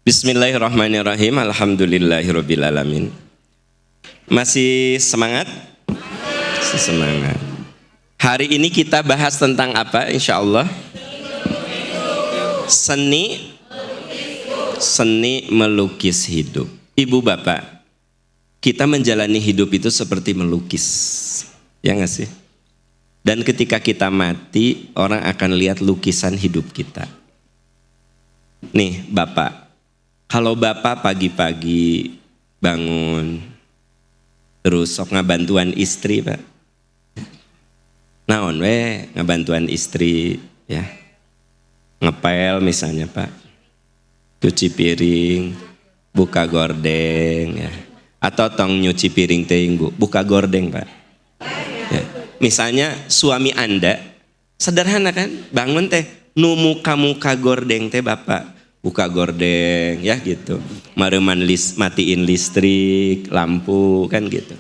Bismillahirrahmanirrahim. Alhamdulillahirabbil alamin. Masih semangat? Masih semangat. Hari ini kita bahas tentang apa insyaallah? Seni melukis hidup. Ibu bapak, kita menjalani hidup itu seperti melukis. Ya nggak sih? Dan ketika kita mati, orang akan lihat lukisan hidup kita. Nih bapak, kalau bapak pagi-pagi bangun, terus sok ngabantuan istri pak, naon we ngabantuan istri ya, ngepel misalnya pak, cuci piring, buka gordeng ya, atau tong nyuci piring teh buka gordeng pak. Ya. Misalnya suami anda sederhana kan, bangun teh nu muka gordeng teh bapak buka gordeng ya gitu, mareman matiin listrik, lampu kan gitu.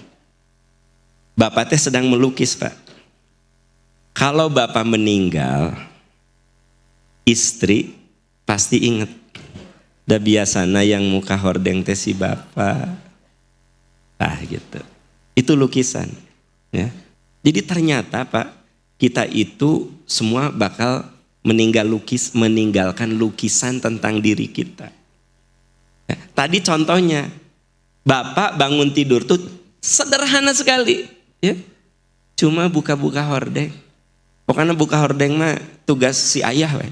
Bapak teh sedang melukis pak. Kalau bapak meninggal, istri pasti inget. Da biasana yang muka hordeng teh si bapak. Nah gitu. Itu lukisan. Ya. Jadi ternyata pak, kita itu semua bakal meninggalkan lukisan tentang diri kita. Ya, tadi contohnya, bapak bangun tidur tuh sederhana sekali, ya, cuma buka-buka hordeng. Pokoknya buka hordeng mah tugas si ayah, we.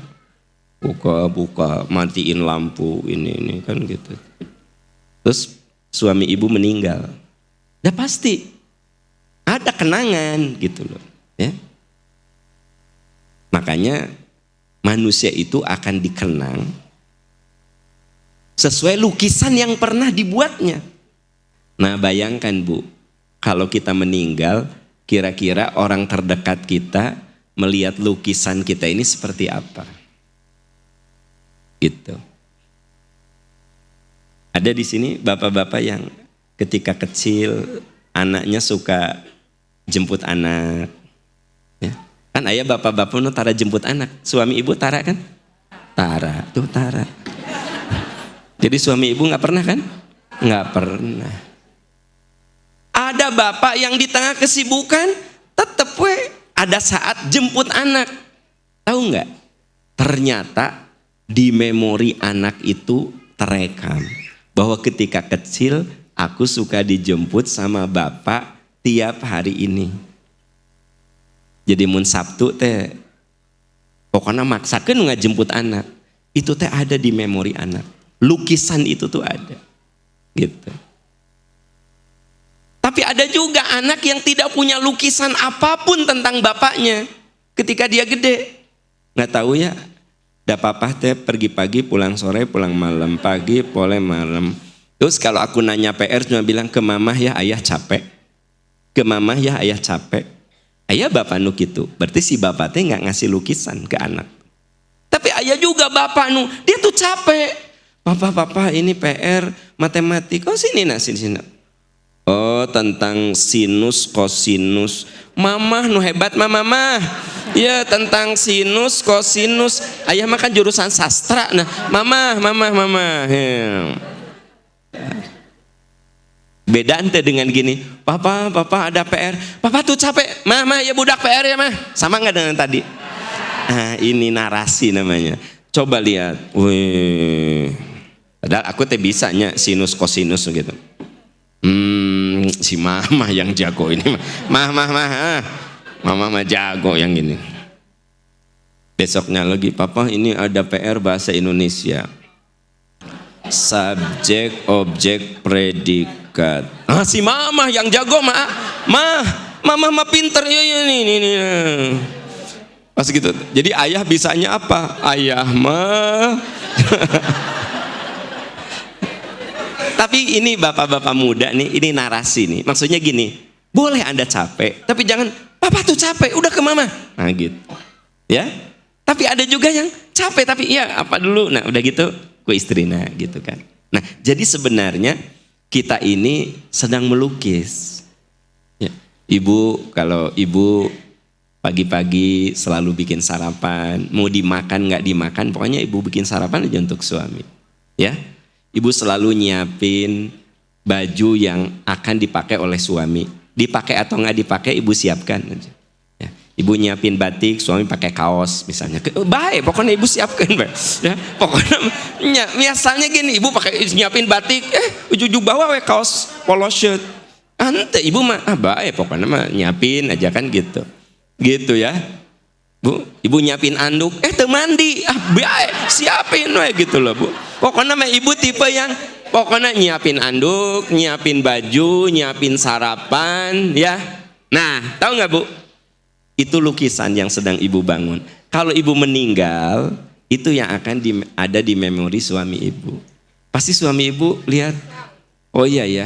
Buka, matiin lampu ini kan gitu. Terus suami ibu meninggal, udah pasti ada kenangan gitu loh, ya. Makanya manusia itu akan dikenang sesuai lukisan yang pernah dibuatnya. Nah bayangkan bu, kalau kita meninggal, kira-kira orang terdekat kita melihat lukisan kita ini seperti apa? Gitu. Ada di sini bapak-bapak yang ketika kecil anaknya suka jemput anak. Ya. Kan ayah bapak-bapak nu tara jemput anak, suami ibu tara kan? Tara. Jadi suami ibu nggak pernah kan? Nggak pernah. Ada bapak yang di tengah kesibukan, tetep we ada saat jemput anak. Tahu nggak? Ternyata di memori anak itu terekam bahwa ketika kecil aku suka dijemput sama bapak tiap hari ini. Jadi mun Sabtu teh pokoknya maksakeun ngajemput anak. Itu teh ada di memori anak. Lukisan itu tuh ada. Gitu. Tapi ada juga anak yang tidak punya lukisan apapun tentang bapaknya ketika dia gede. Nggak tahu ya. Da papa teh pergi pagi, pulang sore, pulang malam, pagi, pulang malam. Terus kalau aku nanya PR cuma bilang ke mamah ya ayah capek. Ke mamah ya ayah capek. Ayah bapak nu gitu, berarti si bapak teh nggak ngasih lukisan ke anak. Tapi ayah juga bapak nu, dia tuh capek. Papa ini PR matematika, oh sini. Oh tentang sinus kosinus. Mamah nu hebat mah. Ya tentang sinus kosinus. Ayah makan jurusan sastra. Nah mamah. Ya. Beda ente dengan gini, papa ada PR, papa tuh capek, mah ya budak PR ya mah, sama nggak dengan tadi? Nah ini narasi namanya. Coba lihat, wih, padahal aku teh bisanya sinus kosinus gitu. Si mama yang jago ini, mama mah jago yang gini. Besoknya lagi, papa ini ada PR bahasa Indonesia. Subjek, objek, predikat. Si mama yang jago mama pinter ya ini. Pas gitu. Jadi ayah bisanya apa? Ayah mah. Tapi ini bapak-bapak muda nih, ini narasi nih. Maksudnya gini, boleh Anda capek, tapi jangan papa tuh capek, udah ke mama. Nah gitu. Ya. Tapi ada juga yang capek tapi ya apa dulu. Nah, udah gitu ku istrina gitu kan. Nah jadi sebenarnya kita ini sedang melukis ya. Ibu, kalau ibu pagi-pagi selalu bikin sarapan, mau dimakan nggak dimakan, pokoknya ibu bikin sarapan aja untuk suami ya. Ibu selalu nyiapin baju yang akan dipakai oleh suami. Dipakai atau nggak dipakai ibu siapkan aja. Ya, ibu nyiapin batik, suami pakai kaos misalnya. Baik, pokoknya ibu siapkan, ya. Pokoknya misalnya gini, ibu pakai nyiapin batik, ujung-ujung bawa kaos polo shirt. Ante ibu mah baik, pokoknya mah nyiapin aja kan gitu. Gitu ya. Bu, ibu nyiapin anduk, mandi, baik, siapin gitu loh, Bu. Pokoknya mah ibu tipe yang pokoknya nyiapin anduk, nyiapin baju, nyiapin sarapan, ya. Nah, tahu nggak Bu? Itu lukisan yang sedang ibu bangun. Kalau ibu meninggal, itu yang akan ada di memori suami ibu. Pasti suami ibu lihat, oh iya ya,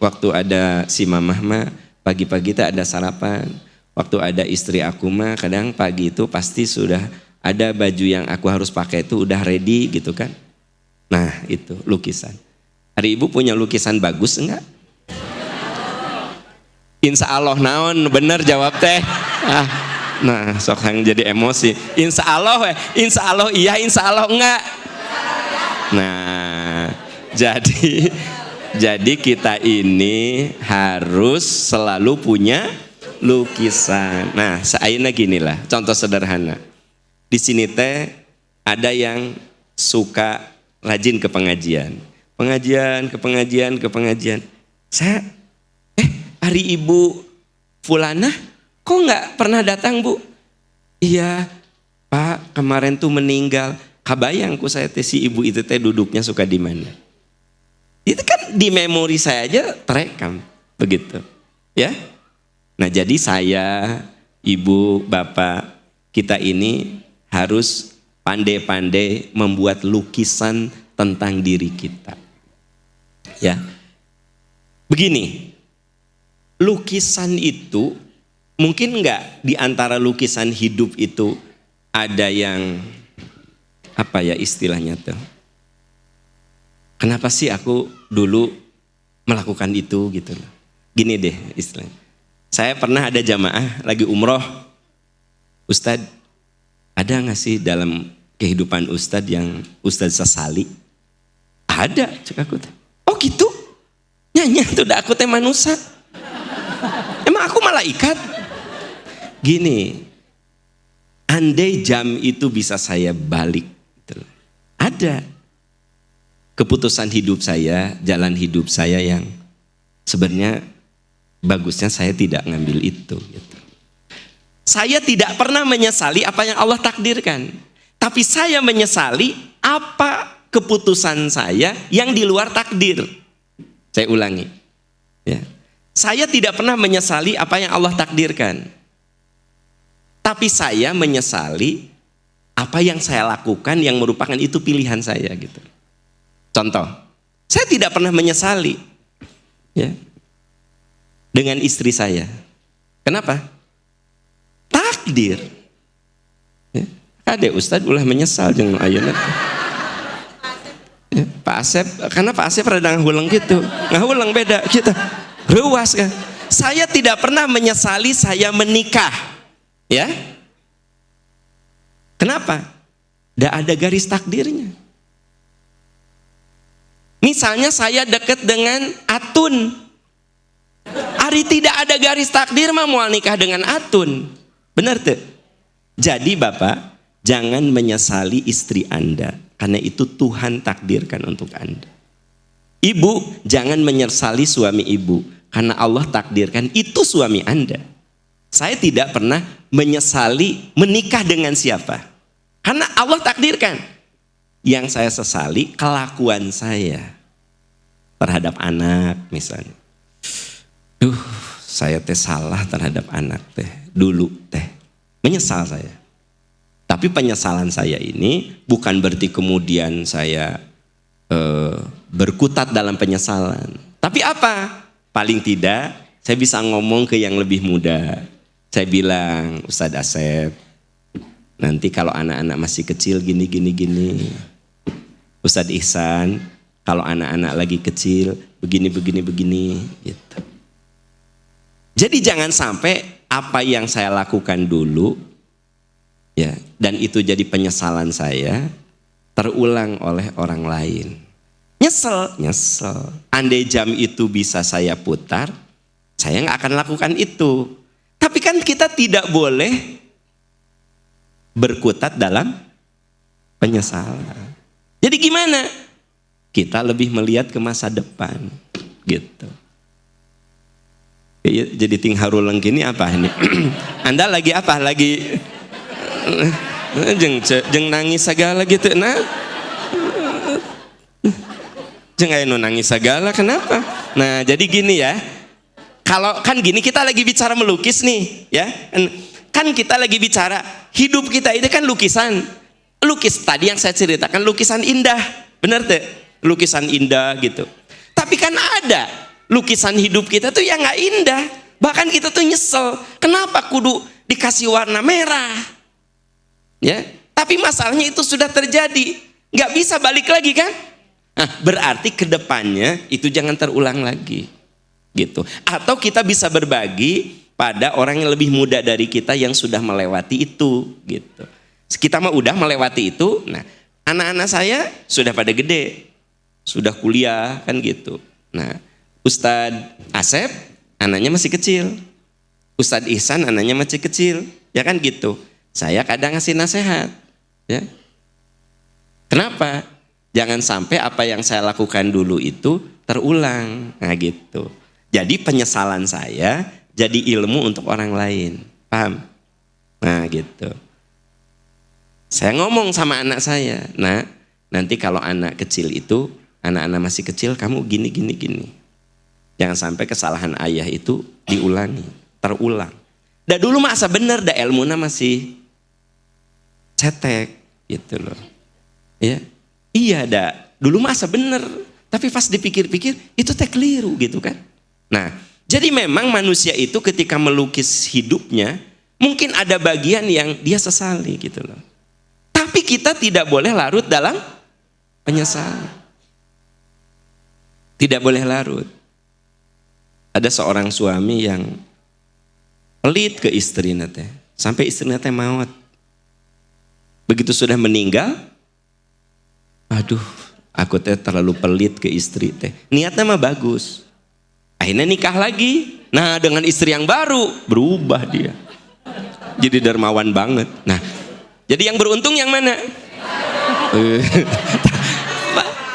waktu ada si mamah mah pagi-pagi tak ada sarapan. Waktu ada istri aku mah kadang pagi itu pasti sudah ada baju yang aku harus pakai itu udah ready gitu kan. Nah itu lukisan. Hari ibu punya lukisan bagus enggak? Insya Allah naon bener jawab teh. Nah sok yang jadi emosi. Insya Allah iya, insya Allah enggak. Nah jadi kita ini harus selalu punya lukisan. Nah, seayeuna ginilah, contoh sederhana. Di sini teh ada yang suka rajin ke pengajian. Ke pengajian. Saya hari ibu Fulana kok nggak pernah datang, Bu? Iya, Pak, kemarin tuh meninggal. Kabayangku saya teh si ibu itu teh duduknya suka di mana. Itu kan di memori saya aja terekam begitu. Ya? Nah jadi saya, ibu, bapak, kita ini harus pandai-pandai membuat lukisan tentang diri kita. Ya, begini, lukisan itu mungkin enggak di antara lukisan hidup itu ada yang apa ya istilahnya tuh? Kenapa sih aku dulu melakukan itu gitu loh? Gini deh istilahnya. Saya pernah ada jamaah lagi umroh. Ustadz, ada gak sih dalam kehidupan Ustadz yang Ustadz sesali? Ada, cek aku. Oh gitu? Nyanyi tuh aku teh manusia. Emang aku malaikat? Gini, andai jam itu bisa saya balik. Ada. Keputusan hidup saya, jalan hidup saya yang sebenarnya bagusnya saya tidak ngambil itu gitu. Saya tidak pernah menyesali apa yang Allah takdirkan. Tapi saya menyesali apa keputusan saya yang di luar takdir. Saya ulangi. Ya. Saya tidak pernah menyesali apa yang Allah takdirkan. Tapi saya menyesali apa yang saya lakukan yang merupakan itu pilihan saya gitu. Contoh, saya tidak pernah menyesali. Ya. Dengan istri saya. Kenapa? Takdir. Ya. Kade Ustadz ulah menyesal jeung ayeuna. Ya, Pak Asep, karena Pak Asep pernah ngahulang gitu. Ngahulang beda kita. Ruas kan. Saya tidak pernah menyesali saya menikah. Ya. Kenapa? Tidak ada garis takdirnya. Misalnya saya dekat dengan Atun. Ari tidak ada garis takdir mah mau nikah dengan Atun. Benar tuh? Jadi Bapak, jangan menyesali istri Anda. Karena itu Tuhan takdirkan untuk Anda. Ibu, jangan menyesali suami ibu. Karena Allah takdirkan itu suami Anda. Saya tidak pernah menyesali menikah dengan siapa. Karena Allah takdirkan. Yang saya sesali kelakuan saya terhadap anak misalnya. Saya teh salah terhadap anak teh dulu teh. Menyesal saya. Tapi penyesalan saya ini bukan berarti kemudian saya berkutat dalam penyesalan. Tapi apa? Paling tidak saya bisa ngomong ke yang lebih muda. Saya bilang, Ustadz Asep, nanti kalau anak-anak masih kecil gini. Ustadz Ihsan, kalau anak-anak lagi kecil begini gitu. Jadi jangan sampai apa yang saya lakukan dulu ya dan itu jadi penyesalan saya terulang oleh orang lain. Nyesel. Andai jam itu bisa saya putar, saya nggak akan lakukan itu. Tapi kan kita tidak boleh berkutat dalam penyesalan. Jadi gimana? Kita lebih melihat ke masa depan, gitu. Jadi ting haruleng gini apa ini? Anda lagi apa? Lagi jeng nangis segala gitu. Nah, jeng aya nangis segala, kenapa? Nah, jadi gini ya. Kalau kan gini, kita lagi bicara melukis nih, ya. Kan kita lagi bicara hidup kita itu kan lukisan. Lukis tadi yang saya ceritakan lukisan indah, benar tuh? Lukisan indah gitu. Tapi kan ada lukisan hidup kita tuh yang nggak indah. Bahkan kita tuh nyesel. Kenapa kudu dikasih warna merah? Ya, tapi masalahnya itu sudah terjadi. Nggak bisa balik lagi kan? Nah, berarti kedepannya itu jangan terulang lagi. Gitu. Atau kita bisa berbagi pada orang yang lebih muda dari kita yang sudah melewati itu. Gitu. Kita mah udah melewati itu. Nah, anak-anak saya sudah pada gede. Sudah kuliah kan gitu. Nah, Ustadz Asep anaknya masih kecil, Ustadz Ihsan anaknya masih kecil, ya kan gitu. Saya kadang ngasih nasihat, ya. Kenapa? Jangan sampai apa yang saya lakukan dulu itu terulang, nah gitu. Jadi penyesalan saya jadi ilmu untuk orang lain, paham? Nah gitu. Saya ngomong sama anak saya, nah nanti kalau anak kecil itu, anak-anak masih kecil kamu gini. Jangan sampai kesalahan ayah itu diulangi, terulang. Dah dulu masa bener, dah ilmuna masih cetek gitu loh. Ya, iya dah dulu masa bener, tapi pas dipikir-pikir itu teh keliru gitu kan. Nah, jadi memang manusia itu ketika melukis hidupnya mungkin ada bagian yang dia sesali gitu loh. Tapi kita tidak boleh larut dalam penyesalan. Tidak boleh larut. Ada seorang suami yang pelit ke istrinya teh, sampai istrinya teh maut. Begitu sudah meninggal, aduh, aku teh terlalu pelit ke istri teh. Niatnya mah bagus. Akhirnya nikah lagi. Nah, dengan istri yang baru berubah dia. Jadi dermawan banget. Nah, jadi yang beruntung yang mana?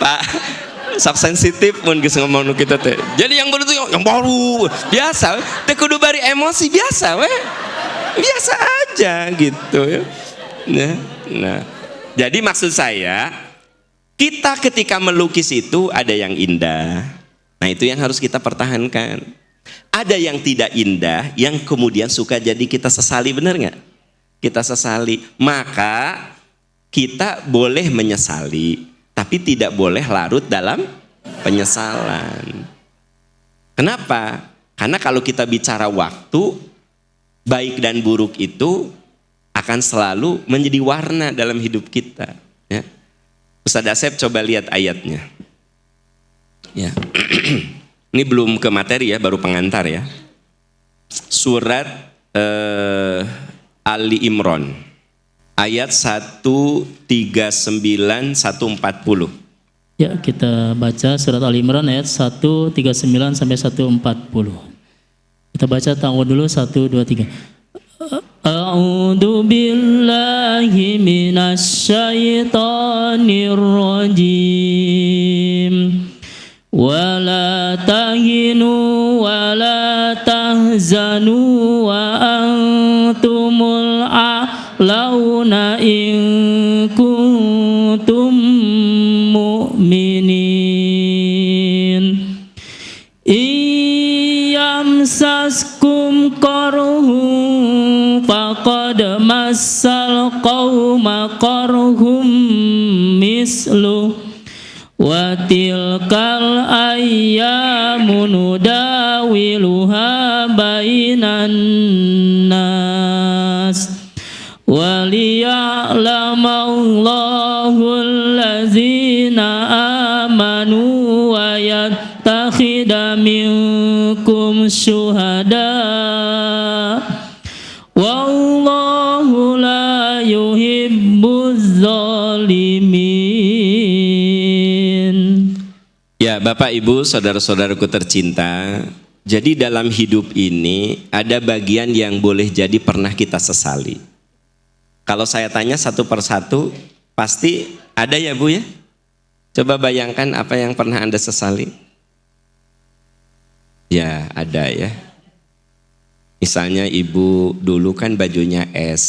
Pak sok sensitif mun geus ngomong kita teh. Jadi yang baru tuh yang baru. Biasa, teh kudu bari emosi biasa we. Biasa aja gitu ya. Nah. Jadi maksud saya, kita ketika melukis itu ada yang indah. Nah, itu yang harus kita pertahankan. Ada yang tidak indah yang kemudian suka jadi kita sesali, benar enggak? Kita sesali. Maka kita boleh menyesali, tapi tidak boleh larut dalam penyesalan. Kenapa? Karena kalau kita bicara waktu, baik dan buruk itu akan selalu menjadi warna dalam hidup kita. Ya. Ustadz Asep coba lihat ayatnya. Ya. Ini belum ke materi ya, baru pengantar ya. Surat Ali Imran. Ayat 139 140. Ya, kita baca surat Al-Imran ayat 139 sampai 140. Kita baca ta'awud dulu 1 2 3. A'udzu billahi minasyaitonir rajim. Wala tahinu wala tahzanu wa antumul a'launa in kuntum mu'minin. Iyamsaskum qarhum faqad massal qauma qarhum mislu wa tilkal ayyamu nudawiluha bainan nas waliya'lamallahu allazina amanu wa yattakhidha minkum syuhada wallahu la yuhibbuz zalimin. Ya, Bapak Ibu, saudara-saudaraku tercinta, jadi dalam hidup ini ada bagian yang boleh jadi pernah kita sesali. Kalau saya tanya satu persatu, pasti ada ya Bu ya? Coba bayangkan apa yang pernah Anda sesali. Ya, ada ya. Misalnya ibu dulu kan bajunya S.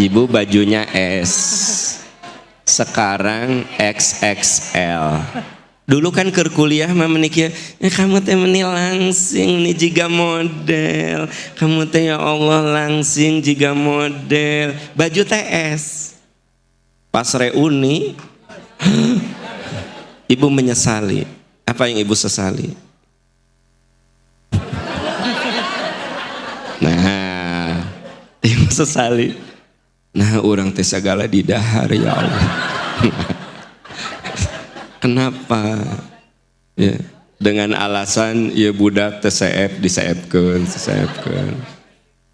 Ibu bajunya S. Sekarang XXL. Dulu kan ke kuliah mah menikah, kamu teh meni langsing nih jika model. Kamu teh ya Allah langsing jika model. Baju TS. Pas reuni, ibu menyesali. Apa yang ibu sesali? Nah, ibu sesali. Nah, orang teh segala di dahar ya Allah. Kenapa? Ya, dengan alasan ya budak TCF diseepkeun.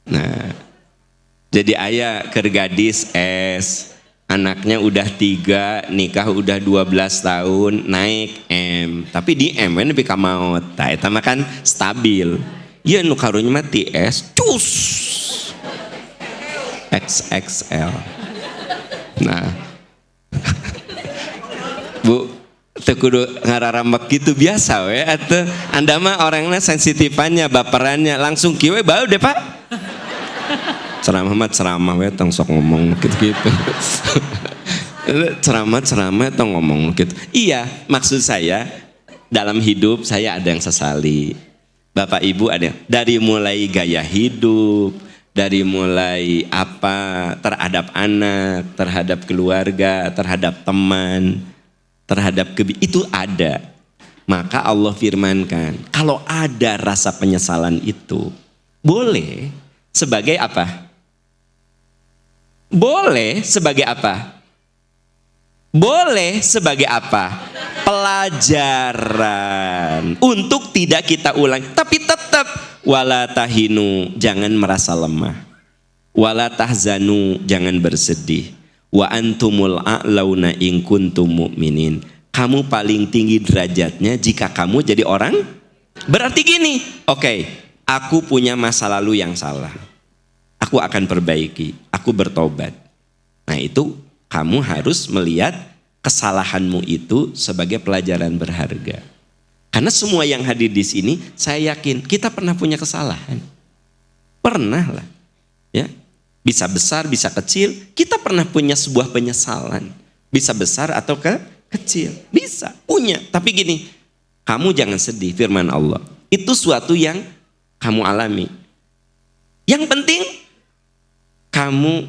Nah, jadi ayah keur gadis S, anaknya udah 3, nikah udah 12 tahun, naik M, tapi di M we nepi ka maot. Tah eta mah kan stabil. Ieu nu karunya mah ti S, cus. XXL. Nah, Bu, teu kudu ngararambak gitu biasa we atuh. Anda mah orangnya sensitifannya, baperannya, langsung kieu we bau deh Pak. Ceramah we tong sok ngomong gitu-gitu. Ceramah tong ngomong gitu. Iya, maksud saya dalam hidup saya ada yang sesali. Bapak Ibu ada yang, dari mulai gaya hidup, dari mulai apa terhadap anak, terhadap keluarga, terhadap teman, terhadap itu ada. Maka Allah firmankan, kalau ada rasa penyesalan itu, boleh sebagai apa? Boleh sebagai apa? Boleh sebagai apa? Pelajaran untuk tidak kita ulang. Tapi tetap wala tahinu, jangan merasa lemah. Wala tahzanu, jangan bersedih. Wa antumul a'launa in kuntum mu'minin. Kamu paling tinggi derajatnya jika kamu jadi orang. Berarti gini, oke, aku punya masa lalu yang salah. Aku akan perbaiki, aku bertobat. Nah itu kamu harus melihat kesalahanmu itu sebagai pelajaran berharga. Karena semua yang hadir di sini, saya yakin kita pernah punya kesalahan. Pernah lah, ya. Bisa besar, bisa kecil. Kita pernah punya sebuah penyesalan. Bisa besar atau kecil. Bisa, punya. Tapi gini, kamu jangan sedih, firman Allah. Itu suatu yang kamu alami. Yang penting, kamu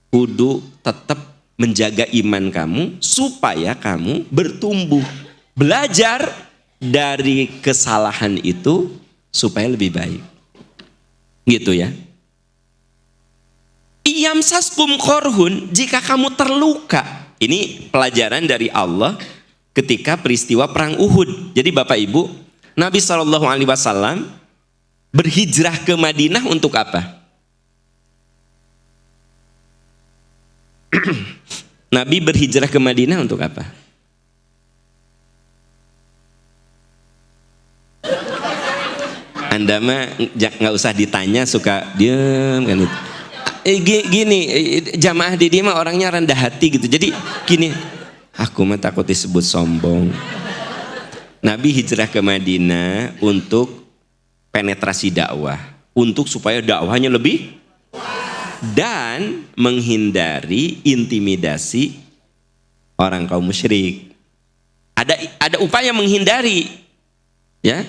kudu tetap menjaga iman kamu supaya kamu bertumbuh. Belajar dari kesalahan itu supaya lebih baik. Gitu ya. Iyamsaskum korhun, jika kamu terluka. Ini pelajaran dari Allah ketika peristiwa perang Uhud. Jadi Bapak Ibu, Nabi SAW berhijrah ke Madinah untuk apa? Nabi berhijrah ke Madinah untuk apa? Anda mah nggak usah ditanya, suka diam kan itu. Gini, jamaah di dia mah orangnya rendah hati gitu. Jadi gini, aku mah takut disebut sombong. Nabi hijrah ke Madinah untuk penetrasi dakwah, untuk supaya dakwahnya lebih dan menghindari intimidasi orang kaum musyrik. Ada upaya menghindari, ya,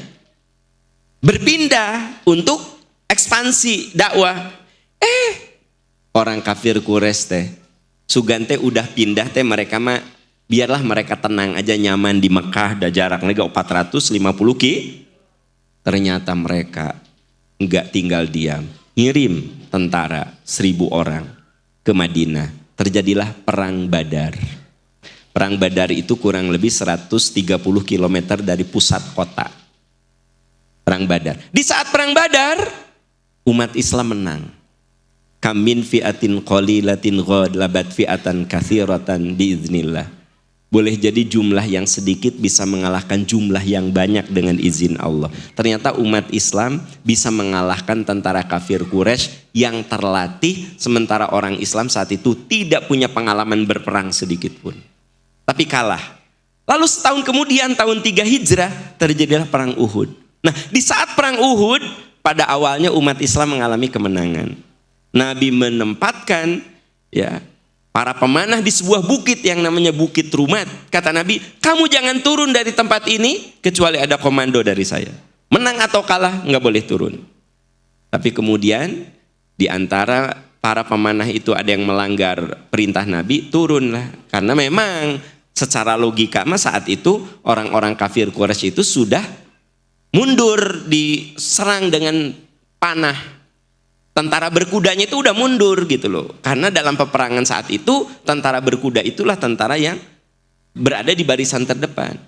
berpindah untuk ekspansi dakwah. Orang kafir Quraisy teh sugante udah pindah teh, mereka mah biarlah mereka tenang aja, nyaman di Mekah, ada jarak lagi 450 ki. Ternyata mereka enggak tinggal diam, ngirim tentara 1000 orang ke Madinah. Terjadilah perang Badar. Perang Badar itu kurang lebih 130 km dari pusat kota. Perang Badar. Di saat perang Badar, umat Islam menang. Kam min fi'atin qalilatin ghalabat fi'atan katsiratan biiznillah. Boleh jadi jumlah yang sedikit bisa mengalahkan jumlah yang banyak dengan izin Allah. Ternyata umat Islam bisa mengalahkan tentara kafir Quraisy yang terlatih, sementara orang Islam saat itu tidak punya pengalaman berperang sedikit pun. Tapi kalah. Lalu setahun kemudian tahun 3 Hijrah terjadilah perang Uhud. Nah, di saat perang Uhud pada awalnya umat Islam mengalami kemenangan. Nabi menempatkan ya para pemanah di sebuah bukit yang namanya Bukit Rumat. Kata Nabi, kamu jangan turun dari tempat ini kecuali ada komando dari saya. Menang atau kalah nggak boleh turun. Tapi kemudian di antara para pemanah itu ada yang melanggar perintah Nabi, turunlah. Karena memang secara logika saat itu orang-orang kafir Quraisy itu sudah mundur, diserang dengan panah. Tentara berkudanya itu udah mundur gitu loh. Karena dalam peperangan saat itu tentara berkuda itulah tentara yang berada di barisan terdepan.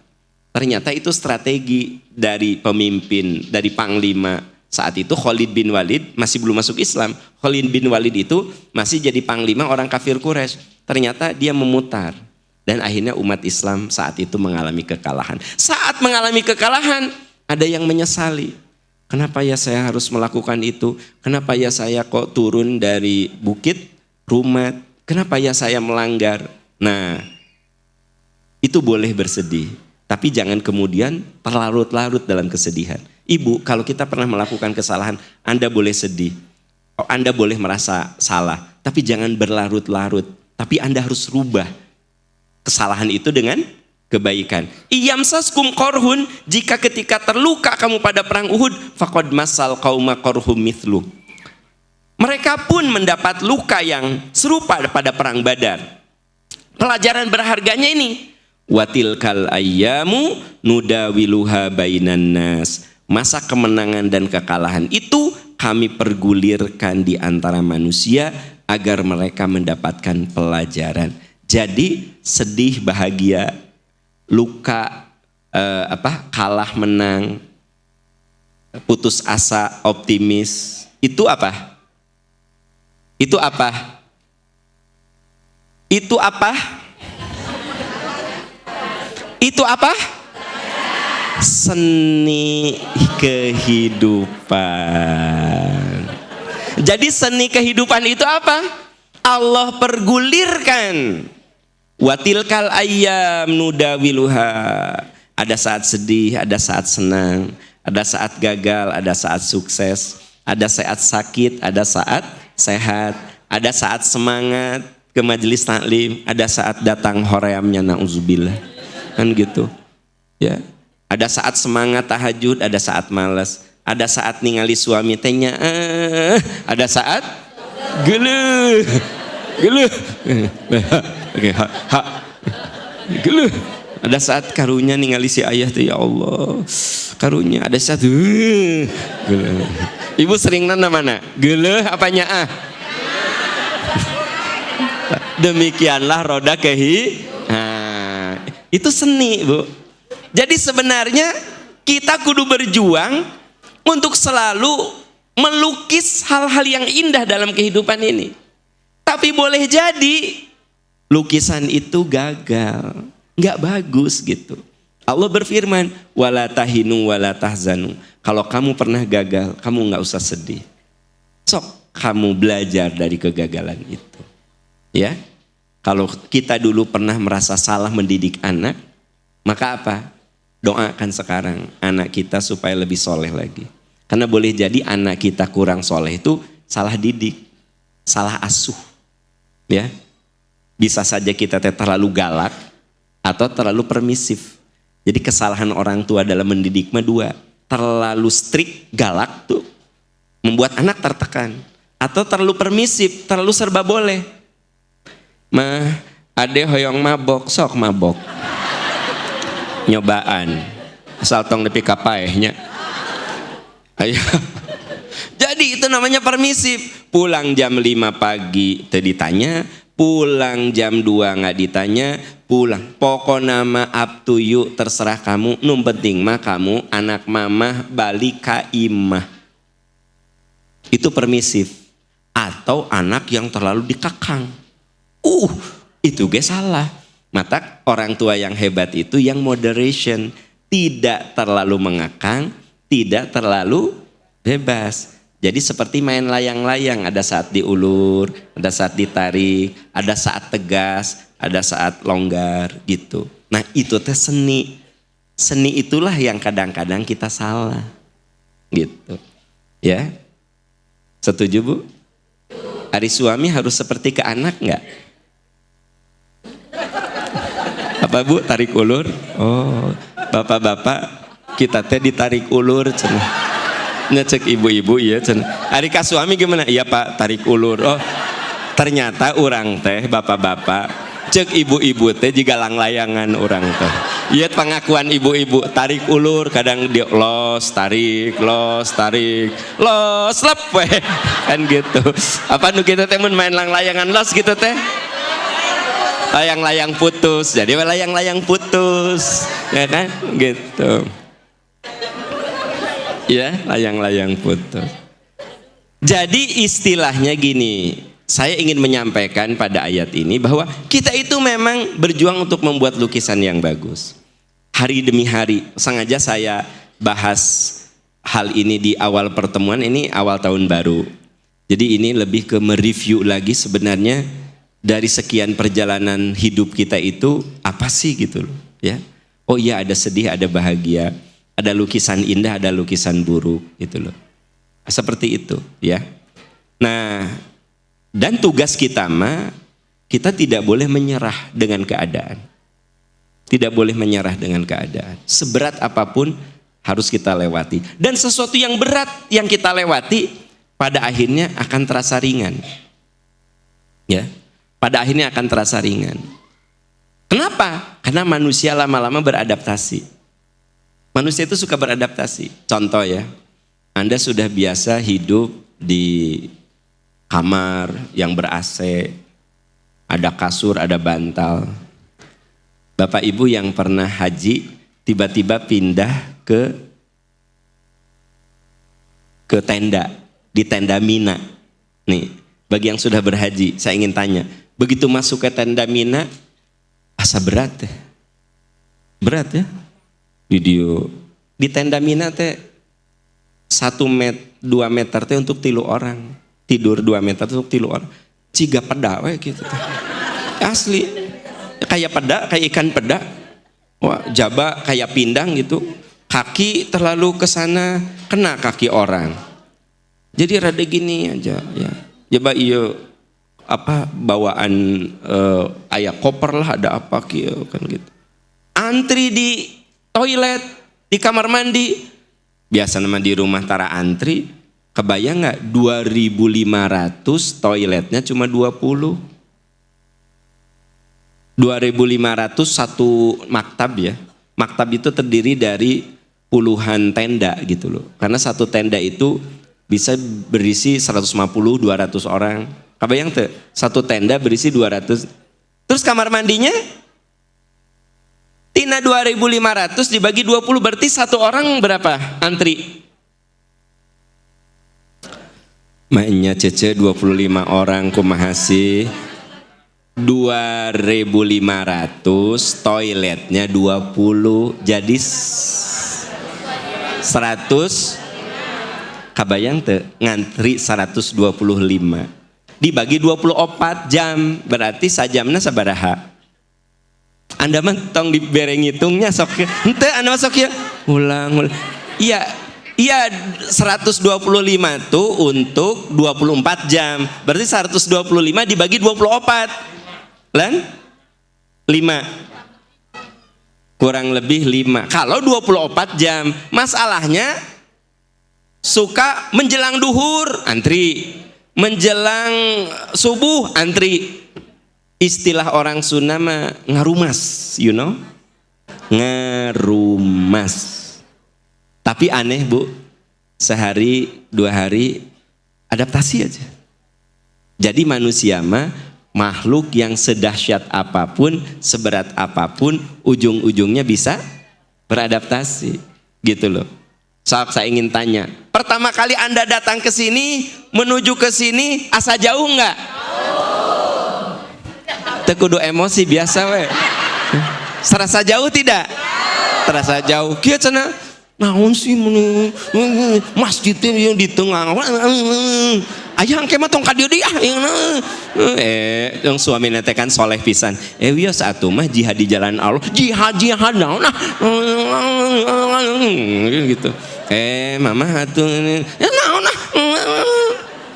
Ternyata itu strategi dari pemimpin, dari panglima saat itu Khalid bin Walid, masih belum masuk Islam. Khalid bin Walid itu masih jadi panglima orang kafir Quraisy. Ternyata dia memutar dan akhirnya umat Islam saat itu mengalami kekalahan. Saat mengalami kekalahan ada yang menyesali. Kenapa ya saya harus melakukan itu? Kenapa ya saya kok turun dari Bukit Rumat? Kenapa ya saya melanggar? Nah, itu boleh bersedih. Tapi jangan kemudian terlarut-larut dalam kesedihan. Ibu, kalau kita pernah melakukan kesalahan, Anda boleh sedih. Anda boleh merasa salah. Tapi jangan berlarut-larut. Tapi Anda harus rubah kesalahan itu dengan kebaikan. Iyamsaskum korhun, jika ketika terluka kamu pada perang Uhud, faqad masal qauma korhum mithlu. Mereka pun mendapat luka yang serupa pada perang Badar. Pelajaran berharganya ini, watilkal ayyamu nudawiluha bainan nas. Masa kemenangan dan kekalahan itu kami pergulirkan di antara manusia agar mereka mendapatkan pelajaran. Jadi sedih, bahagia, luka, kalah menang, putus asa, optimis, itu apa? Itu apa? Itu apa? Itu apa? Seni kehidupan. Jadi seni kehidupan itu apa? Allah pergulirkan. Watilkal ayyam nudawiluha. Ada saat sedih, ada saat senang, ada saat gagal, ada saat sukses, ada saat sakit, ada saat sehat, ada saat semangat ke majelis taklim, ada saat datang horeamnya na'udzubillah. Kan gitu. Ya. Ada saat semangat tahajud, ada saat malas, ada saat ningali suami tanya, ada saat geluh. Oke, geluh. Ada saat karunya ningali si ayah tuh, ya Allah, karunya. Ada saat geluh. Ibu sering nana mana? Geluh apanya ah? Demikianlah roda nah, itu seni, Bu. Jadi sebenarnya kita kudu berjuang untuk selalu melukis hal-hal yang indah dalam kehidupan ini. Tapi boleh jadi lukisan itu gagal, nggak bagus gitu. Allah berfirman, wala tahinu wala tahzanu. Kalau kamu pernah gagal, kamu nggak usah sedih. Sok kamu belajar dari kegagalan itu. Ya, kalau kita dulu pernah merasa salah mendidik anak, maka apa? Doakan sekarang anak kita supaya lebih soleh lagi. Karena boleh jadi anak kita kurang soleh itu salah didik, salah asuh. Ya, bisa saja kita terlalu galak atau terlalu permisif. Jadi kesalahan orang tua dalam mendidik dua, terlalu strict, galak tuh membuat anak tertekan, atau terlalu permisif, terlalu serba boleh. Mah, ade hoyong mabok, sok mabok. Nyobaan, asal tong nepi ka paehnya. Ayo. Jadi itu namanya permisif. Pulang jam 5 pagi teu ditanya, pulang jam 2 nggak ditanya, pulang. Pokok nama up to you, terserah kamu. Num penting mah kamu anak mamah balik ka imah. Itu permisif. Atau anak yang terlalu dikekang. Itu ge salah. Maka orang tua yang hebat itu yang moderation, tidak terlalu mengekang, tidak terlalu bebas. Jadi seperti main layang-layang, ada saat diulur, ada saat ditarik, ada saat tegas, ada saat longgar gitu. Nah itu teh seni. Seni itulah yang kadang-kadang kita salah. Gitu. Ya. Setuju Bu? Ari suami harus seperti ke anak enggak? Apa Bu? Tarik ulur? Oh, bapak-bapak kita teh ditarik ulur cenah. Ngecek ibu-ibu ya cenah. Ari ka suami gimana? Iya Pak, tarik ulur. Oh, ternyata orang teh bapak-bapak cek ibu-ibu teh juga lang-layangan orang teh. Iya pengakuan ibu-ibu, tarik ulur kadang dia los tarik lep weh kan gitu. Apa nu kita teh mun main lang-layangan los gitu teh? Layang-layang putus. Jadi layang-layang putus. Ya kan? Gitu. Ya, layang-layang putus. Jadi istilahnya gini, saya ingin menyampaikan pada ayat ini bahwa kita itu memang berjuang untuk membuat lukisan yang bagus. Hari demi hari, sengaja saya bahas hal ini di awal pertemuan, ini awal tahun baru. Jadi ini lebih ke mereview lagi sebenarnya dari sekian perjalanan hidup kita itu apa sih gitu loh, ya. Oh iya, ada sedih, ada bahagia. Ada lukisan indah, ada lukisan buruk gitu loh. Seperti itu ya. Nah, dan tugas kita kita tidak boleh menyerah dengan keadaan. Tidak boleh menyerah dengan keadaan. Seberat apapun harus kita lewati. Dan sesuatu yang berat yang kita lewati pada akhirnya akan terasa ringan. Ya. Pada akhirnya akan terasa ringan. Kenapa? Karena manusia lama-lama beradaptasi. Manusia itu suka beradaptasi. Contoh ya, Anda sudah biasa hidup di kamar yang ber-AC, ada kasur, ada bantal. Bapak Ibu yang pernah haji, tiba-tiba pindah ke tenda, di tenda Mina. Nih, bagi yang sudah berhaji, saya ingin tanya, begitu masuk ke tenda Mina, asa berat ya? Berat ya? Video di tenda Mina teh 1 meter 2 meter teh untuk 3 orang, tidur 2 meter untuk 3 orang, ciga peda we gitu teh. Asli kayak peda, kayak ikan peda. Wah, jaba kayak pindang gitu, kaki terlalu kesana kena kaki orang, jadi rada gini aja ya. Coba iya apa bawaan aya koper lah, ada apa gitu kan gitu. Antri di toilet, di kamar mandi, biasa nama di rumah tara antri, kebayang nggak 2.500 toiletnya cuma 20. 2.500 satu maktab ya. Maktab itu terdiri dari puluhan tenda gitu loh. Karena satu tenda itu bisa berisi 150-200 orang. Kebayang tuh, satu tenda berisi 200. Terus kamar mandinya Tina 2.500 dibagi 20 berarti satu orang berapa antri? Mainnya cece 25 orang kumaha sih? 2.500 toiletnya 20 jadi 100. Kabayang tuh ngantri 125 dibagi 24 jam berarti sajamna sabaraha? Anda mah tong dibere ngitungnya sok ente Anda masuk ya ulang. Iya 125 tuh untuk 24 jam berarti 125 dibagi 24 lan 5 kurang lebih 5. Kalau 24 jam masalahnya suka menjelang duhur antri, menjelang subuh antri. Istilah orang Sunda mah ngarumas, you know? Ngarumas. Tapi aneh Bu, sehari 2 hari adaptasi aja. Jadi manusia mah makhluk yang sedahsyat apapun, seberat apapun, ujung-ujungnya bisa beradaptasi, gitu loh. Saya ingin tanya, pertama kali Anda datang ke sini, menuju ke sini, asa jauh nggak? Tekudu emosi biasa we. Serasa jauh tidak? Terasa jauh. Kieu cenah naon sih masjidnya yang di tengah. Aya engke mah tong ka dieu deui yang suamina teh kan soleh pisan. Wios atuh mah jihad di jalan Allah. Jihad naon gitu. Mama atuh naon.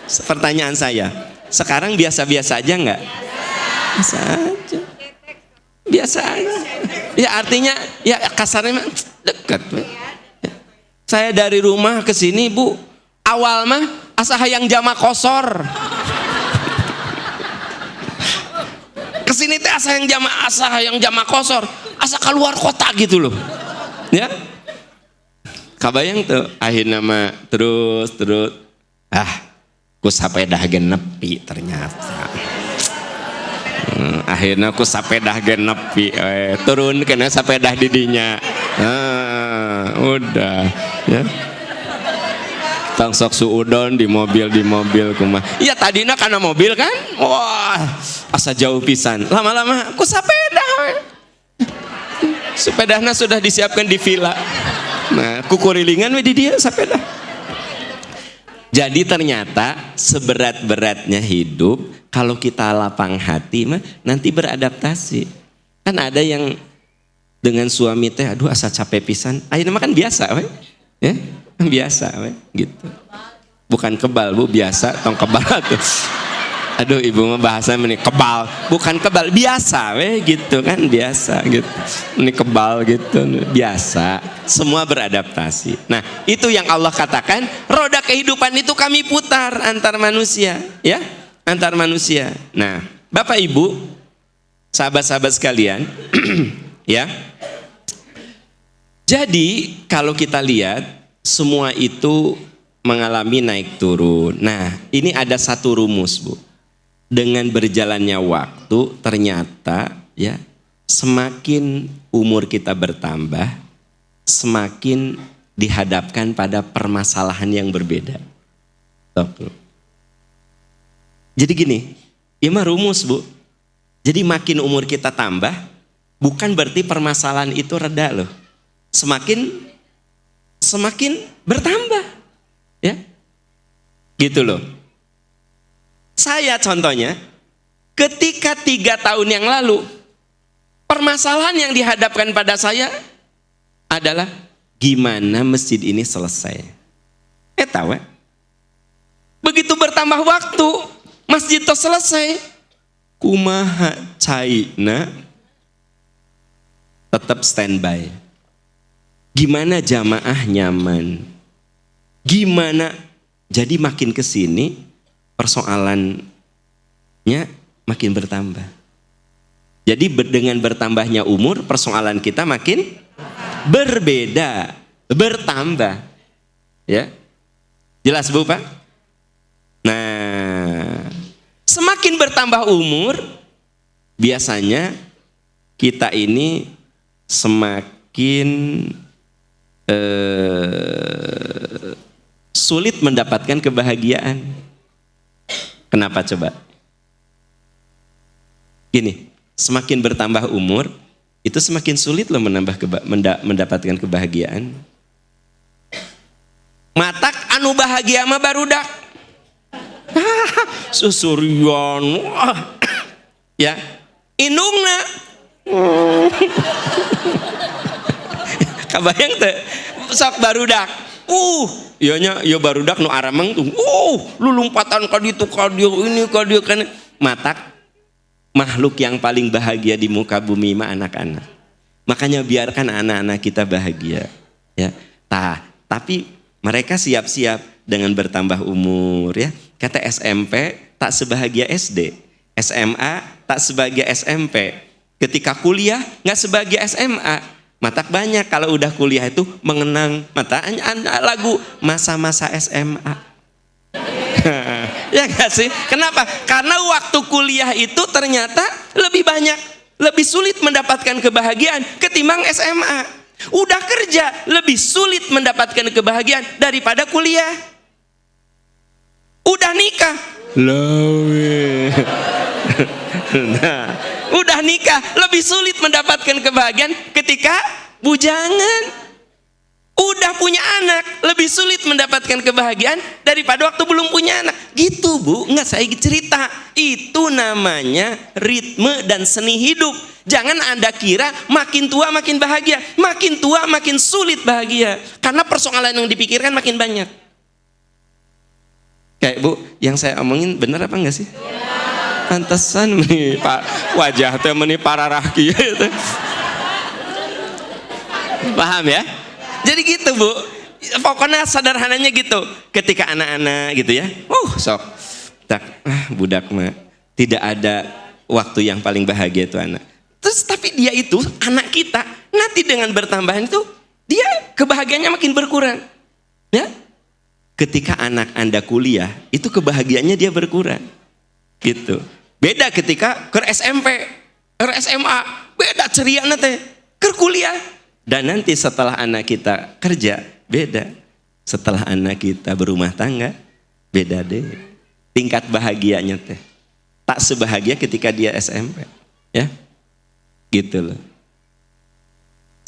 Pertanyaan saya, sekarang biasa-biasa aja enggak? Biasa aja. Biasa aja. Ya artinya ya kasarnya mah dekat. Saya dari rumah ke sini, Bu, awal mah asa hayang jama kosor. Kesini teh asa hayang jama kosor, asa keluar kota gitu loh. Ya. Kabayang tuh akhirnya mah terus ku sapedah gen nepi ternyata. Akhirnya ku sapedah gen nepi turun kena sapedah didinya. Udah ya. Tangsok suudon di mobil kumah. Iya tadinya karena mobil kan. Wah, asa jauh pisan. Lama-lama ku sepeda. Sepedanya sudah disiapkan di villa. Nah, kukurilingan we di dia sepeda. Jadi ternyata seberat-beratnya hidup, kalau kita lapang hati mah nanti beradaptasi. Kan ada yang dengan suami teh aduh asa capek pisan. Ayeuna mah kan biasa we. Ya, biasa we gitu. Bukan kebal, Bu, biasa tong kebal tuh. Aduh, ibu mah bahasa ini kebal, bukan kebal, biasa we gitu kan, biasa gitu. Ini kebal gitu, biasa. Semua beradaptasi. Nah, itu yang Allah katakan, roda kehidupan itu kami putar antar manusia, ya, antar manusia. Nah, Bapak Ibu, sahabat-sahabat sekalian, ya. Jadi kalau kita lihat semua itu mengalami naik turun. Nah, ini ada satu rumus, Bu. Dengan berjalannya waktu ternyata ya semakin umur kita bertambah, semakin dihadapkan pada permasalahan yang berbeda. Jadi gini, ini mah rumus, Bu. Jadi makin umur kita tambah, bukan berarti permasalahan itu reda loh. Semakin bertambah, ya, gitu loh. Saya contohnya, ketika 3 tahun yang lalu, permasalahan yang dihadapkan pada saya adalah gimana masjid ini selesai. Tahu? Begitu bertambah waktu, masjid itu selesai, kumaha caina tetap standby. Gimana jamaah nyaman? Gimana? Jadi makin kesini persoalannya makin bertambah. Jadi dengan bertambahnya umur, persoalan kita makin berbeda, bertambah. Ya, jelas, Bu, Pak? Nah, semakin bertambah umur, biasanya kita ini semakin sulit mendapatkan kebahagiaan. Kenapa coba? Gini, semakin bertambah umur, itu semakin sulit loh mendapatkan kebahagiaan. Matak anu bahagia mah barudak. Susurian. Ya, indungna. Kabayang teh sok barudak. Ianya barudak nu arameng tuh. Lulumpatan ka ditu ka dieu ini ka dieu kan. Matak makhluk yang paling bahagia di muka bumi mah anak-anak. Makanya biarkan anak-anak kita bahagia, ya. Tapi mereka siap-siap dengan bertambah umur, ya. Kata SMP tak sebahagia SD, SMA tak sebahagia SMP. Ketika kuliah nggak sebahagia SMA. Matak banyak kalau udah kuliah itu mengenang lagu masa-masa SMA. Ya gak sih? Kenapa? Karena waktu kuliah itu ternyata lebih banyak, lebih sulit mendapatkan kebahagiaan ketimbang SMA. Udah kerja lebih sulit mendapatkan kebahagiaan daripada kuliah. Udah nikah, nah, Udah nikah, lebih sulit mendapatkan kebahagiaan ketika bujangan. Udah punya anak, lebih sulit mendapatkan kebahagiaan daripada waktu belum punya anak. Gitu Bu, nggak saya cerita. Itu namanya ritme dan seni hidup. Jangan Anda kira makin tua makin bahagia. Makin tua makin sulit bahagia. Karena persoalan yang dipikirkan makin banyak. Kayak Bu, yang saya omongin benar apa enggak sih? Pantesan nih Pak, wajah teh meni pararah kieu teh. Paham ya? Jadi gitu Bu, pokoknya sederhananya gitu. Ketika anak-anak gitu ya, sok, budak mah tidak ada waktu yang paling bahagia itu anak. Terus tapi dia itu anak kita, nanti dengan bertambahan itu dia kebahagiaannya makin berkurang. Ya, ketika anak Anda kuliah, itu kebahagiaannya dia berkurang. Gitu. Beda ketika ke SMP, ke SMA, beda ceria nanti ke kuliah. Dan nanti setelah anak kita kerja, beda. Setelah anak kita berumah tangga, beda deh. Tingkat bahagianya teh. Tak sebahagia ketika dia SMP. Ya, gitu loh.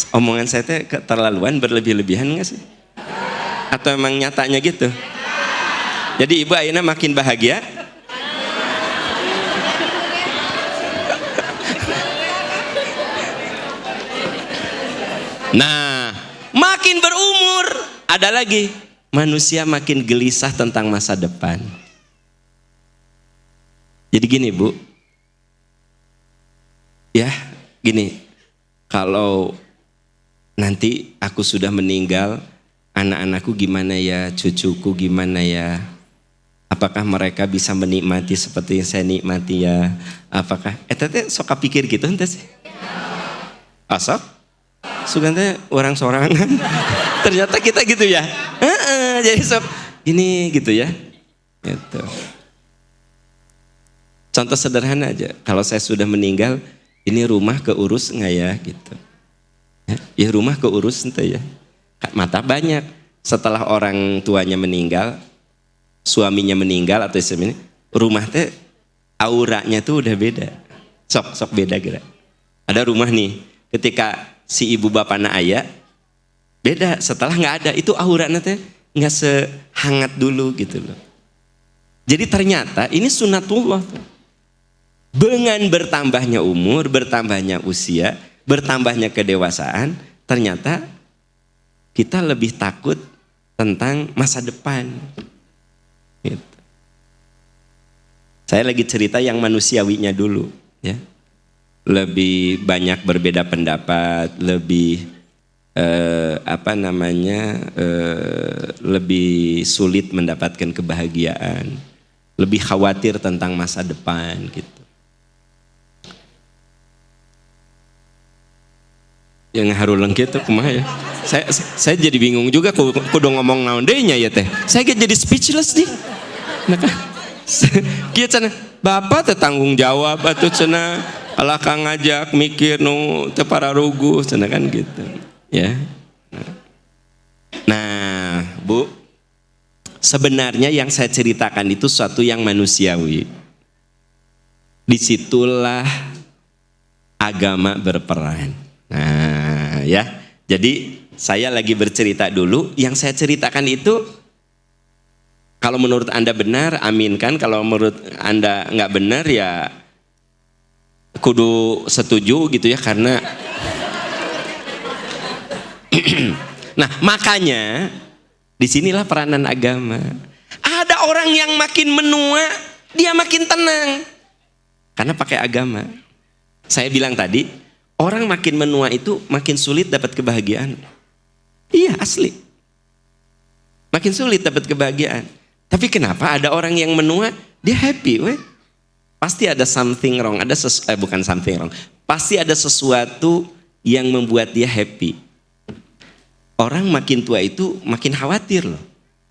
Omongan saya teh keterlaluan, berlebih-lebihan nggak sih? Atau emang nyatanya gitu? Jadi ibu ayeuna makin bahagia. Nah, makin berumur, ada lagi manusia makin gelisah tentang masa depan. Jadi gini Bu, ya gini, kalau nanti aku sudah meninggal, anak-anakku gimana ya, cucuku gimana ya, apakah mereka bisa menikmati seperti yang saya nikmati ya, apakah tete sok pikir gitu ente sih? Asok? Sugante orang sorangan. Ternyata kita gitu ya. Jadi sok ini gitu ya. Gitu. Contoh sederhana aja. Kalau saya sudah meninggal, ini rumah keurus nggak ya gitu. Ya rumah keurus ente ya. Mata banyak. Setelah orang tuanya meninggal, suaminya meninggal atau istri, rumah teh auranya tuh udah beda. Sok beda kira. Ada rumah nih, ketika si ibu bapakna aya, beda. Setelah nggak ada, itu auranya teh nggak sehangat dulu gitu loh. Jadi ternyata ini sunatullah. Dengan bertambahnya umur, bertambahnya usia, bertambahnya kedewasaan, ternyata kita lebih takut tentang masa depan. Gitu. Saya lagi cerita yang manusiawinya dulu, ya. Lebih banyak berbeda pendapat, lebih lebih sulit mendapatkan kebahagiaan, lebih khawatir tentang masa depan gitu. Yang haruleng gitu kumaha ya? Saya jadi bingung juga kudu ngomong naon deui nya ya teh. Saya jadi speechless nih. Nah kan. Kieu cenah, Bapak teh tanggung jawab atuh cenah. Alah kang ngajak mikir nu teu pararuguh cenah kan gitu. Ya. Nah, Bu, sebenarnya yang saya ceritakan itu suatu yang manusiawi. Disitulah agama berperan. Nah, ya. Jadi saya lagi bercerita dulu. Yang saya ceritakan itu, kalau menurut Anda benar, aminkan. Kalau menurut Anda nggak benar, ya kudu setuju gitu ya, karena nah makanya disinilah peranan agama. Ada orang yang makin menua dia makin tenang karena pakai agama. Saya bilang tadi orang makin menua itu makin sulit dapat kebahagiaan. Iya asli, makin sulit dapat kebahagiaan. Tapi kenapa ada orang yang menua dia happy weh? Pasti ada something wrong, bukan something wrong. Pasti ada sesuatu yang membuat dia happy. Orang makin tua itu makin khawatir loh.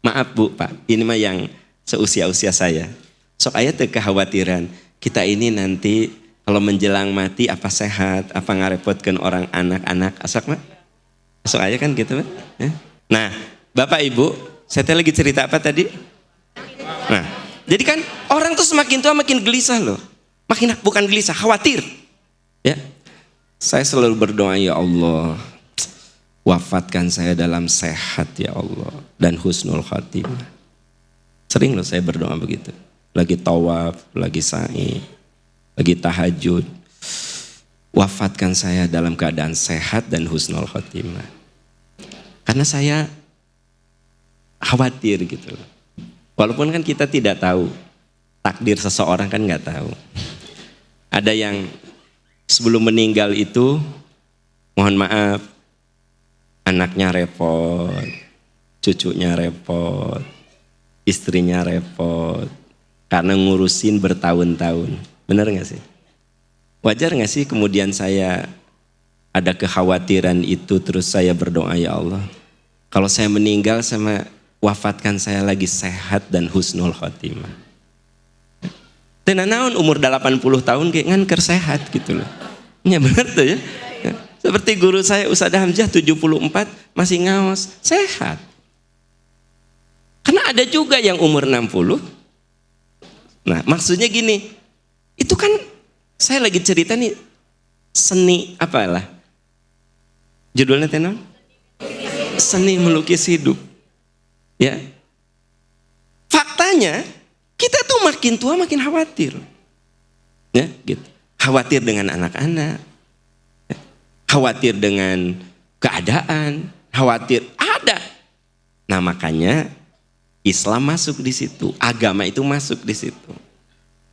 Maaf Bu, Pak, ini mah yang seusia-usia saya. Sok aya teu kekhawatiran. Kita ini nanti kalau menjelang mati apa sehat, apa ngarepotkeun orang anak-anak. Asok mah? Sok aya kan gitu, Pak. Nah, Bapak Ibu, saya lagi cerita apa tadi? Nah, jadi kan orang tuh semakin tua makin gelisah loh. Bukan gelisah, khawatir. Ya, saya selalu berdoa, ya Allah, wafatkan saya dalam sehat ya Allah dan husnul khatimah. Sering loh saya berdoa begitu. Lagi tawaf, lagi sa'i, lagi tahajud. Wafatkan saya dalam keadaan sehat dan husnul khatimah. Karena saya khawatir gitu loh. Walaupun kan kita tidak tahu, takdir seseorang kan nggak tahu. Ada yang sebelum meninggal itu, mohon maaf, anaknya repot, cucunya repot, istrinya repot, karena ngurusin bertahun-tahun. Benar gak sih? Wajar gak sih kemudian saya ada kekhawatiran itu, terus saya berdoa, ya Allah, kalau saya meninggal sama wafatkan saya lagi sehat dan husnul khotimah. Dan naon umur 80 tahun kayak nganker sehat gitu loh. Ya benar tuh ya. Seperti guru saya Ustadz Hamzah 74 masih ngaos, sehat. Karena ada juga yang umur 60. Nah maksudnya gini, itu kan saya lagi cerita nih seni apalah. Judulnya tenon? Seni melukis hidup. Ya. Faktanya kita tuh makin tua makin khawatir. Ya, gitu. Khawatir dengan anak-anak. Khawatir dengan keadaan, khawatir ada. Nah makanya Islam masuk di situ, agama itu masuk di situ.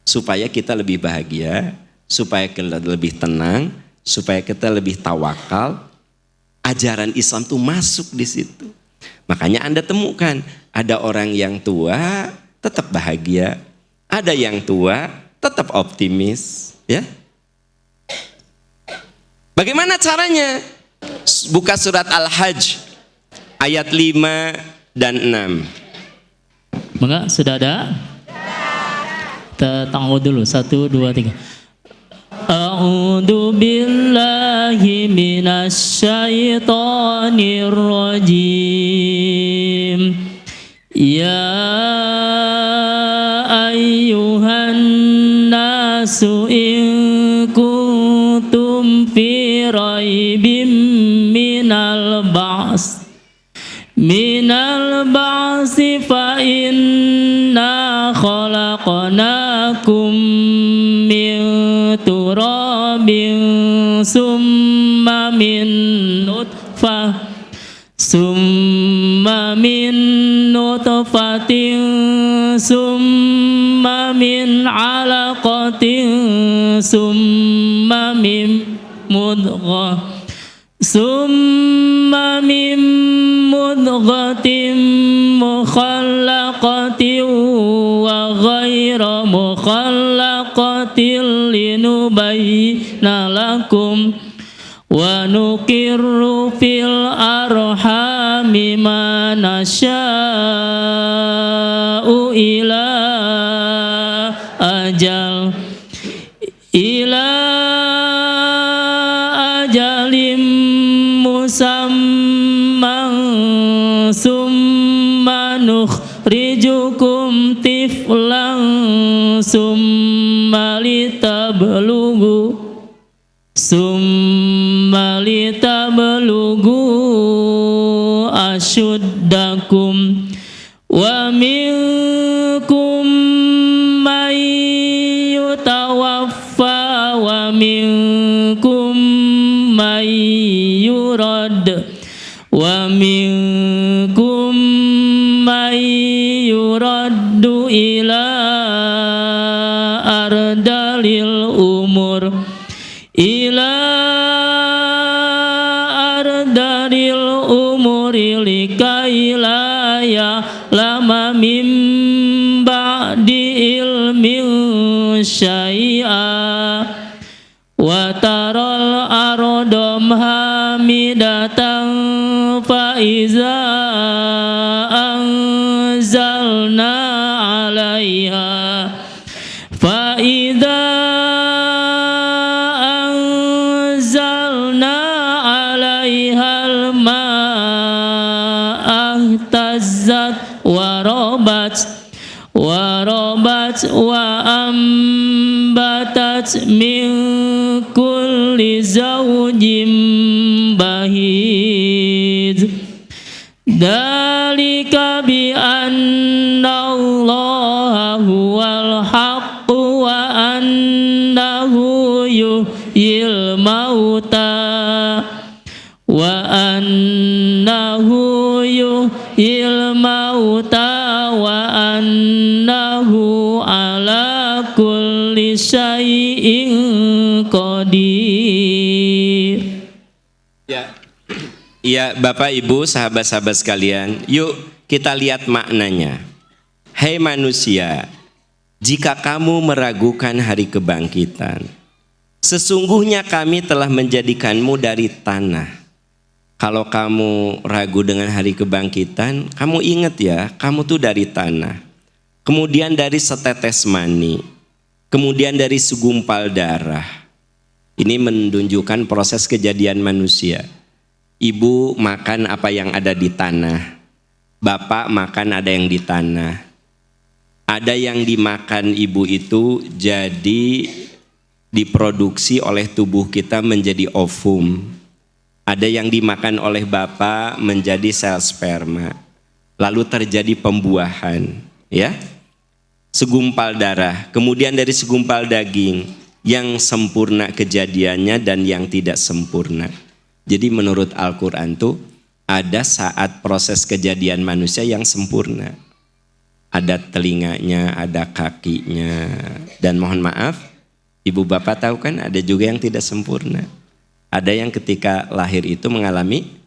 Supaya kita lebih bahagia, supaya kita lebih tenang, supaya kita lebih tawakal. Ajaran Islam tuh masuk di situ. Makanya Anda temukan ada orang yang tua tetap bahagia, ada yang tua tetap optimis, ya. Bagaimana caranya? Buka surat Al-Hajj ayat 5 dan 6. Maka sudah ada? Kita tangguh dulu. 1, 2, 3. A'udzu billahi minasyaitonir rajim. Ya ayyuhan nasu in kuntum fi raibim minal ba'si fa inna khalaqnakum min turabin summa min nutfatin summa min alaqatin summa min mudghatin mukhallaqatin wa ghayra mukhallaqatin linubayyina lakum wa nuqirru fil arhami ma nasha'u ila ajalim musamman summa nukhrijukum tiflan summa litablugu asyuddakum wa minkum may yutawaffa wa minkum may yurad wa minkum may yuraddu ila ardalil umur likai la ya'lama min ba'di ilmin syai'a wa taral ardom hamidatan fa iza anzalna 'alaiha tazzat wa rabat wa ambatat min kulli kulli zawjin bahij. Dalika bi anna Allah huwal haqq wa annahu yuhyil mauta wa annahu yuhyil mauta wa annahu ala kulli syai'in qadir. Ya, Bapak Ibu, sahabat-sahabat sekalian, yuk kita lihat maknanya. Hei manusia, jika kamu meragukan hari kebangkitan, sesungguhnya kami telah menjadikanmu dari tanah. Kalau kamu ragu dengan hari kebangkitan, kamu ingat ya, kamu tuh dari tanah. Kemudian dari setetes mani, kemudian dari segumpal darah. Ini menunjukkan proses kejadian manusia. Ibu makan apa yang ada di tanah, bapak makan ada yang di tanah. Ada yang dimakan ibu itu jadi diproduksi oleh tubuh kita menjadi ovum. Ada yang dimakan oleh bapak menjadi sel sperma. Lalu terjadi pembuahan, ya. Segumpal darah, kemudian dari segumpal daging, yang sempurna kejadiannya dan yang tidak sempurna. Jadi menurut Al-Quran tuh ada saat proses kejadian manusia yang sempurna. Ada telinganya, ada kakinya. Dan mohon maaf, ibu bapak tahu kan ada juga yang tidak sempurna. Ada yang ketika lahir itu mengalami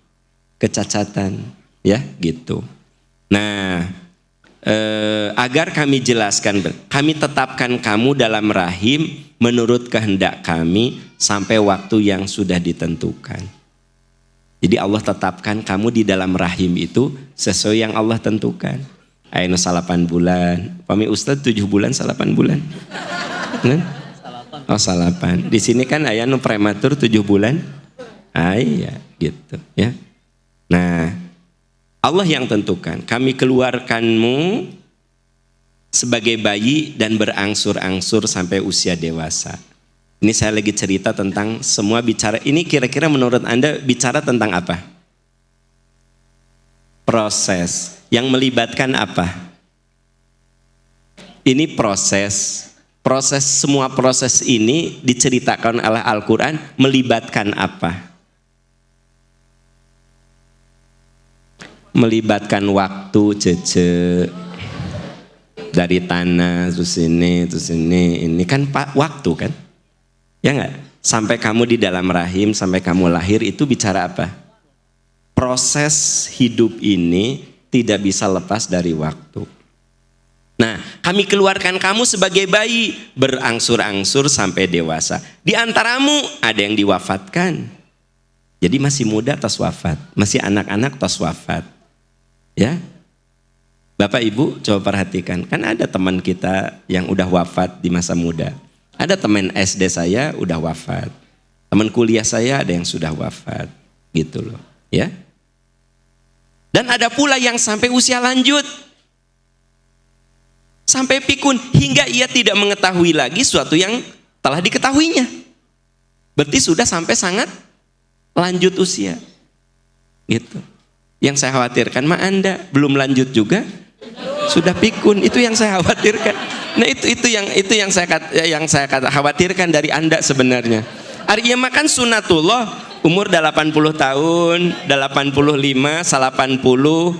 kecacatan, ya gitu. Nah, agar kami jelaskan, kami tetapkan kamu dalam rahim menurut kehendak kami sampai waktu yang sudah ditentukan. Jadi Allah tetapkan kamu di dalam rahim itu sesuai yang Allah tentukan. Ayo 8 bulan, Pami Ustadz 7 bulan, 8 bulan. Nah? Oh 8. Di sini kan ayah nu prematur 7 bulan. Iya gitu ya. Nah, Allah yang tentukan. Kami keluarkanmu sebagai bayi dan berangsur-angsur sampai usia dewasa. Ini saya lagi cerita tentang semua bicara. Ini kira-kira menurut Anda bicara tentang apa? Proses yang melibatkan apa? Ini proses semua proses ini diceritakan oleh Al-Quran melibatkan apa? Melibatkan waktu, cece, dari tanah terus ini kan waktu kan? Ya enggak? Sampai kamu di dalam rahim, sampai kamu lahir itu bicara apa? Proses hidup ini tidak bisa lepas dari waktu. Nah, kami keluarkan kamu sebagai bayi, berangsur-angsur sampai dewasa. Di antaramu ada yang diwafatkan. Jadi masih muda tos wafat, masih anak-anak tos wafat. Ya. Bapak Ibu coba perhatikan, kan ada teman kita yang udah wafat di masa muda. Ada teman SD saya udah wafat. Teman kuliah saya ada yang sudah wafat. Gitu loh, ya. Dan ada pula yang sampai usia lanjut. Sampai pikun hingga ia tidak mengetahui lagi sesuatu yang telah diketahuinya. Berarti sudah sampai sangat lanjut usia. Gitu. Yang saya khawatirkan mah Anda belum lanjut juga sudah pikun, itu yang saya khawatirkan. Nah itu yang saya khawatirkan dari Anda sebenarnya. Arya makan sunatullah umur 80 tahun, 85, 80,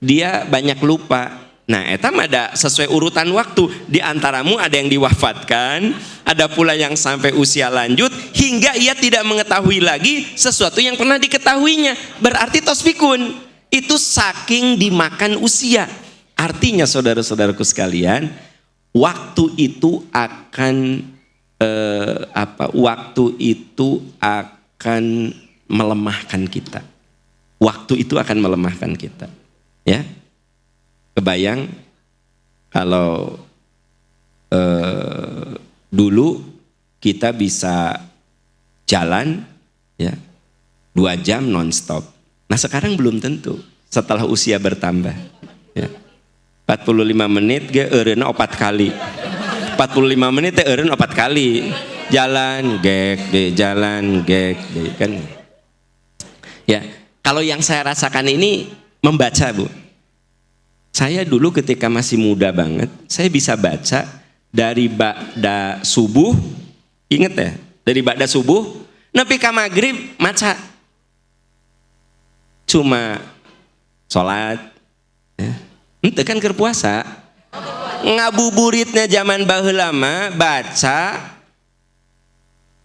dia banyak lupa. Nah, eta ada sesuai urutan waktu. Di antaramu ada yang diwafatkan, ada pula yang sampai usia lanjut hingga ia tidak mengetahui lagi sesuatu yang pernah diketahuinya. Berarti tosfikun itu saking dimakan usia. Artinya saudara-saudaraku sekalian, waktu itu akan waktu itu akan melemahkan kita. Waktu itu akan melemahkan kita. Ya. Kebayang kalau dulu kita bisa jalan ya 2 jam nonstop. Nah sekarang belum tentu setelah usia bertambah. Ya. 45 menit ge eureuna 4 kali. 45 menit teh eureun 4 kali. jalan gek deh, jalan gek deh kan. Ya, kalau yang saya rasakan ini membaca, Bu. Saya dulu ketika masih muda banget, saya bisa baca dari ba'da subuh, inget ya, dari ba'da subuh, nepi ka maghrib maca. Cuma sholat, ya. Ente kan keur puasa, ngabuburitnya zaman baheula mah baca,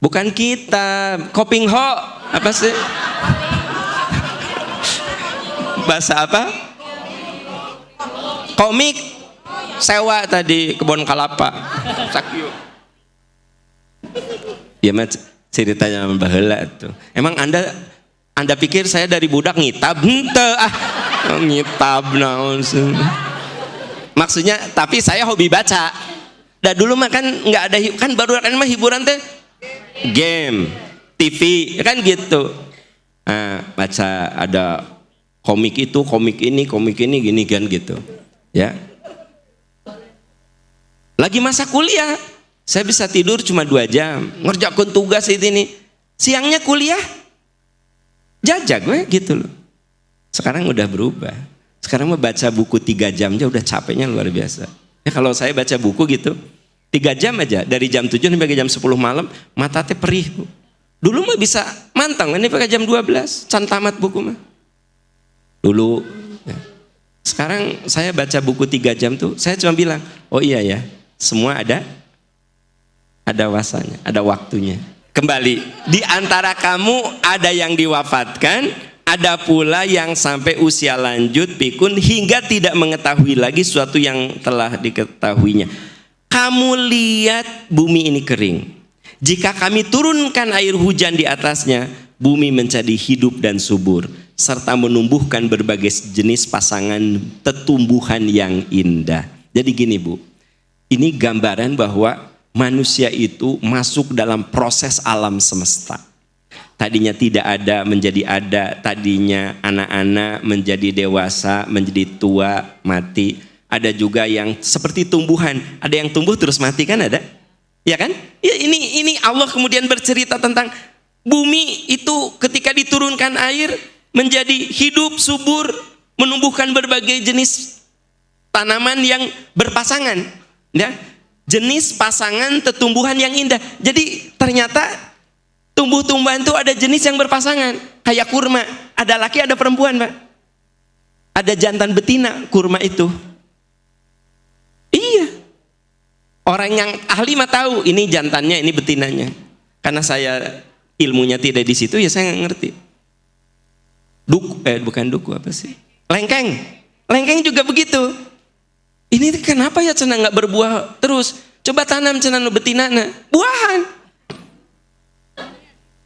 bukan kitab, kopingho, apa sih? Bahasa apa? Komik, sewa tadi kebun kalapa, sakyu. Ya mah ceritanya baheula tuh. Emang anda pikir saya dari budak ngitab? Henteu ah, ngitab naon sih. Maksudnya, tapi saya hobi baca. Dan dulu mah kan nggak ada, kan baru kan mah hiburan teh game, TV, kan gitu. Nah, baca ada komik itu, komik ini gini kan gitu. Ya. Lagi masa kuliah, saya bisa tidur cuma 2 jam, ngerjakan tugas ini. Siangnya kuliah, jajak gue gitu loh. Sekarang udah berubah. Sekarang mau baca buku 3 jam aja udah capeknya luar biasa. Ya kalau saya baca buku gitu, 3 jam aja, dari jam 7 sampai jam 10 malam, mata teh perih, Bu. Dulu mah bisa mantang, ini pakai jam 12, can tamat buku mah. Dulu, ya. Sekarang saya baca buku 3 jam tuh, saya cuma bilang, oh iya ya, semua ada masanya, ada waktunya. Kembali, di antara kamu ada yang diwafatkan, ada pula yang sampai usia lanjut pikun hingga tidak mengetahui lagi sesuatu yang telah diketahuinya. Kamu lihat bumi ini kering. Jika kami turunkan air hujan di atasnya, bumi menjadi hidup dan subur, serta menumbuhkan berbagai jenis pasangan tetumbuhan yang indah. Jadi gini, Bu, ini gambaran bahwa manusia itu masuk dalam proses alam semesta. Tadinya tidak ada menjadi ada, tadinya anak-anak menjadi dewasa, menjadi tua, mati. Ada juga yang seperti tumbuhan, ada yang tumbuh terus mati kan ada? Ya kan? Ya ini Allah kemudian bercerita tentang bumi itu ketika diturunkan air menjadi hidup, subur, menumbuhkan berbagai jenis tanaman yang berpasangan, ya. Jenis pasangan tetumbuhan yang indah. Jadi ternyata tumbuh-tumbuhan itu ada jenis yang berpasangan. Kayak kurma, ada laki ada perempuan, Pak. Ada jantan betina kurma itu. Iya. Orang yang ahli mah tahu ini jantannya, ini betinanya. Karena saya ilmunya tidak di situ, ya saya nggak ngerti. Bukan duku, apa sih? Lengkeng. Lengkeng juga begitu. Ini kenapa ya cenah nggak berbuah terus? Coba tanam cenah nu betinana, buahan.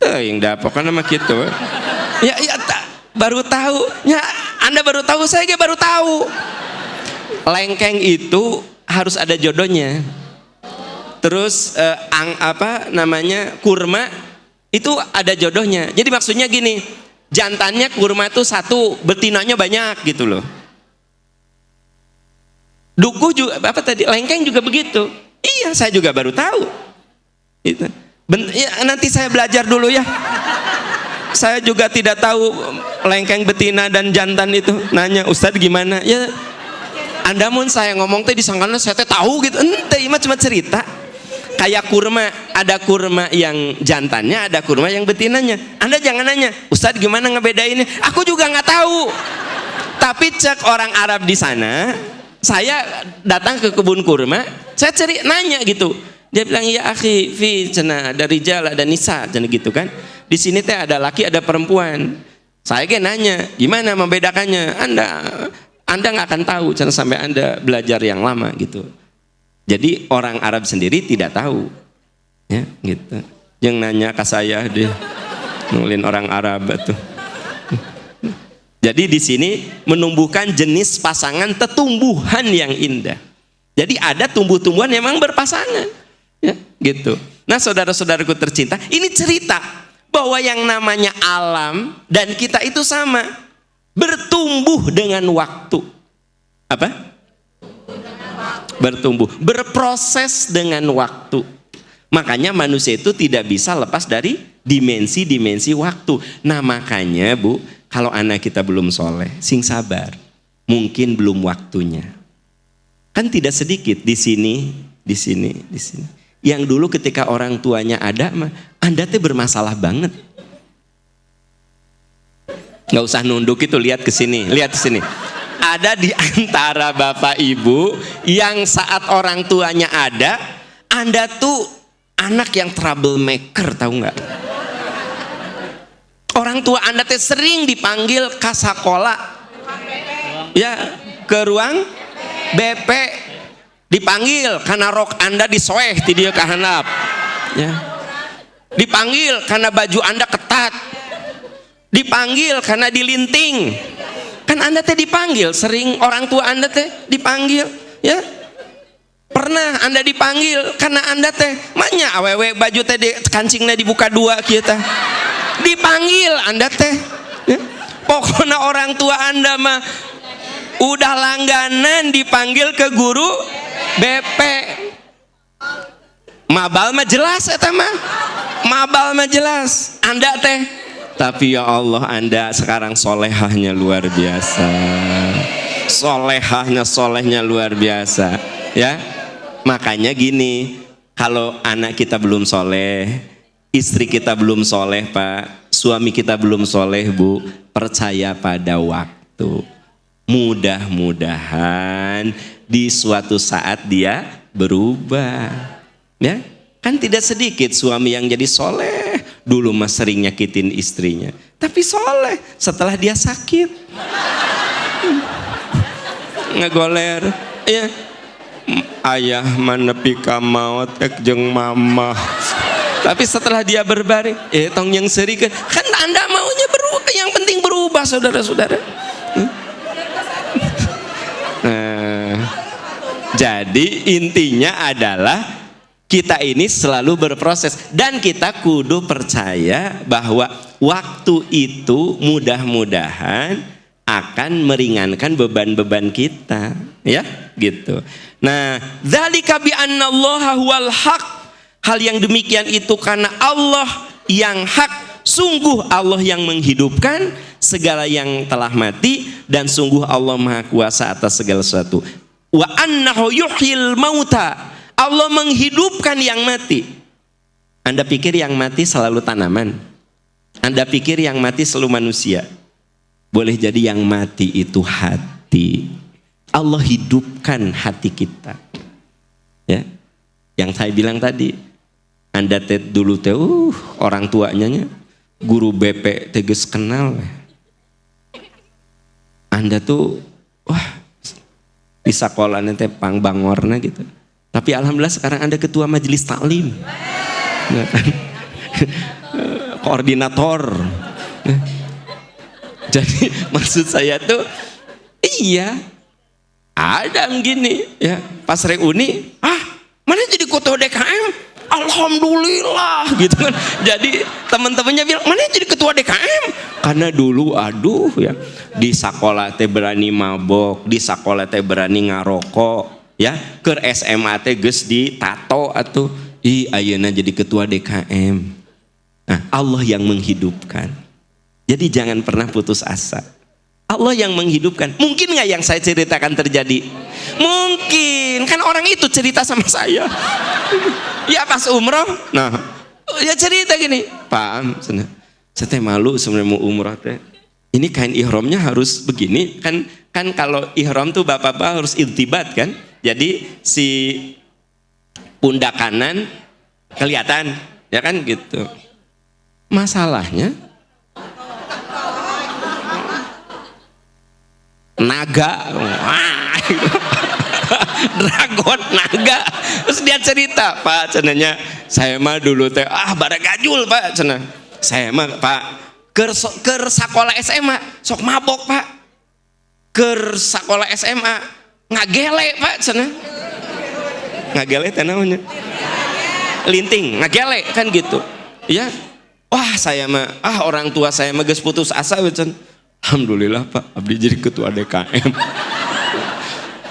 Yang dapat kan nama gitu. Ya baru tahu. Ya Anda baru tahu, saya juga baru tahu. Lengkeng itu harus ada jodohnya. Terus kurma itu ada jodohnya. Jadi maksudnya gini, jantannya kurma itu 1, betinanya banyak gitu loh. Dukuh juga lengkeng juga begitu. Iya, saya juga baru tahu. Itu. Ya, nanti saya belajar dulu ya. Saya juga tidak tahu lengkeng betina dan jantan itu. Nanya, Ustadz gimana? Ya, Anda mun saya ngomong teh disangkana saya teh tahu gitu. Ente mah cuma cerita. Kayak kurma, ada kurma yang jantannya, ada kurma yang betinanya. Anda jangan nanya, Ustadz gimana ngebedainnya? Aku juga nggak tahu. Tapi cek orang Arab di sana, saya datang ke kebun kurma, saya nanya gitu. Dia bilang, ya akhi, fi cenah ada rijal, ada nisa, cenah gitu kan. Di sini teh ada laki, ada perempuan. Saya kan nanya, gimana membedakannya? Anda nggak akan tahu, cenah sampai Anda belajar yang lama gitu. Jadi orang Arab sendiri tidak tahu, ya gitu. Yang nanya ke saya deh, nulin orang Arab tuh. Jadi di sini menumbuhkan jenis pasangan tetumbuhan yang indah. Jadi ada tumbuh-tumbuhan yang memang berpasangan, ya gitu. Nah saudara-saudaraku tercinta, ini cerita bahwa yang namanya alam dan kita itu sama, bertumbuh dengan waktu. Apa? Bertumbuh, berproses dengan waktu. Makanya manusia itu tidak bisa lepas dari dimensi-dimensi waktu. Nah makanya Bu, kalau anak kita belum soleh, sing sabar. Mungkin belum waktunya. Kan tidak sedikit di sini. Yang dulu ketika orang tuanya ada, Anda tuh bermasalah banget. Nggak usah nunduk itu, lihat ke sini. Ada di antara bapak ibu yang saat orang tuanya ada, Anda tuh anak yang troublemaker, tahu nggak? Orang tua Anda tuh sering dipanggil ke sekolah, ya ke ruang BP, dipanggil karena rok Anda disoeh ti dieu ka handap, ya. Dipanggil karena baju Anda ketat, dipanggil karena dilinting. Kan Anda teh dipanggil, sering orang tua Anda teh dipanggil, ya. Pernah Anda dipanggil karena Anda teh manya awewe baju teh kancingnya dibuka dua kieu teh. Dipanggil Anda teh, ya. Pokoknya orang tua Anda mah udah langganan dipanggil ke guru BP. Mabal mah jelas eta mah. Mabal mah jelas. Anda teh, tapi ya Allah, Anda sekarang solehahnya luar biasa. Solehnya luar biasa, ya. Makanya gini, kalau anak kita belum soleh, istri kita belum soleh Pak, suami kita belum soleh Bu, percaya pada waktu. Mudah-mudahan di suatu saat dia berubah, ya. Kan tidak sedikit suami yang jadi soleh, dulu mah sering nyakitin istrinya, tapi soleh setelah dia sakit, ngegoler, ya. Ayah menepi ka maut jeung mama, tapi setelah dia berbaring, tong yang serikeun, kan Anda maunya berubah, yang penting berubah saudara-saudara. Nah, jadi intinya adalah kita ini selalu berproses dan kita kudu percaya bahwa waktu itu mudah-mudahan akan meringankan beban-beban kita, ya, gitu. Nah, dzalika bi annallaha huwal haq. Hal yang demikian itu karena Allah yang hak, sungguh Allah yang menghidupkan segala yang telah mati dan sungguh Allah Maha Kuasa atas segala sesuatu. Wa annahu yuhyil mauta. Allah menghidupkan yang mati. Anda pikir yang mati selalu tanaman? Anda pikir yang mati selalu manusia? Boleh jadi yang mati itu hati. Allah hidupkan hati kita, ya. Yang saya bilang tadi, Anda teh dulu teh orang tuanya guru BP teges kenal. Anda tuh wah di sekolahnya teh pangbangorna gitu. Tapi alhamdulillah sekarang Anda ketua majelis taklim, koordinator. Jadi maksud saya tuh, iya, ada gini, ya, pas reuni, mana jadi ketua DKM? Alhamdulillah, gitu kan. Jadi teman-temannya bilang, mana jadi ketua DKM? Karena dulu, aduh, ya, di sekolah teh berani mabok, di sekolah teh berani ngarokok. Ya, ke SMA teh geus ditato atuh, ayeuna jadi ketua DKM. Nah, Allah yang menghidupkan. Jadi jangan pernah putus asa. Allah yang menghidupkan. Mungkin nggak yang saya ceritakan terjadi? Mungkin, kan orang itu cerita sama saya. Ya pas umroh, nah, ya cerita gini, Pak, saya teh malu sebenarnya mau umroh teh. Ini kain ihramnya harus begini, kan kalau ihram tuh bapak-bapak harus iltibat kan? Jadi si pundak kanan kelihatan, ya kan gitu. Masalahnya naga, dragon naga. Terus dia cerita, Pak, cenanya saya mah dulu teh baragajul Pak, cenah. Saya mah Pak keur sakola SMA sok mabok Pak. Keur sakola SMA ngagele Pak, cenah. Ngagele teh namanya linting, ngagele kan gitu, ya. Wah saya mah orang tua saya mah geus putus asa cenah. Alhamdulillah Pak, abdi jadi ketua DKM.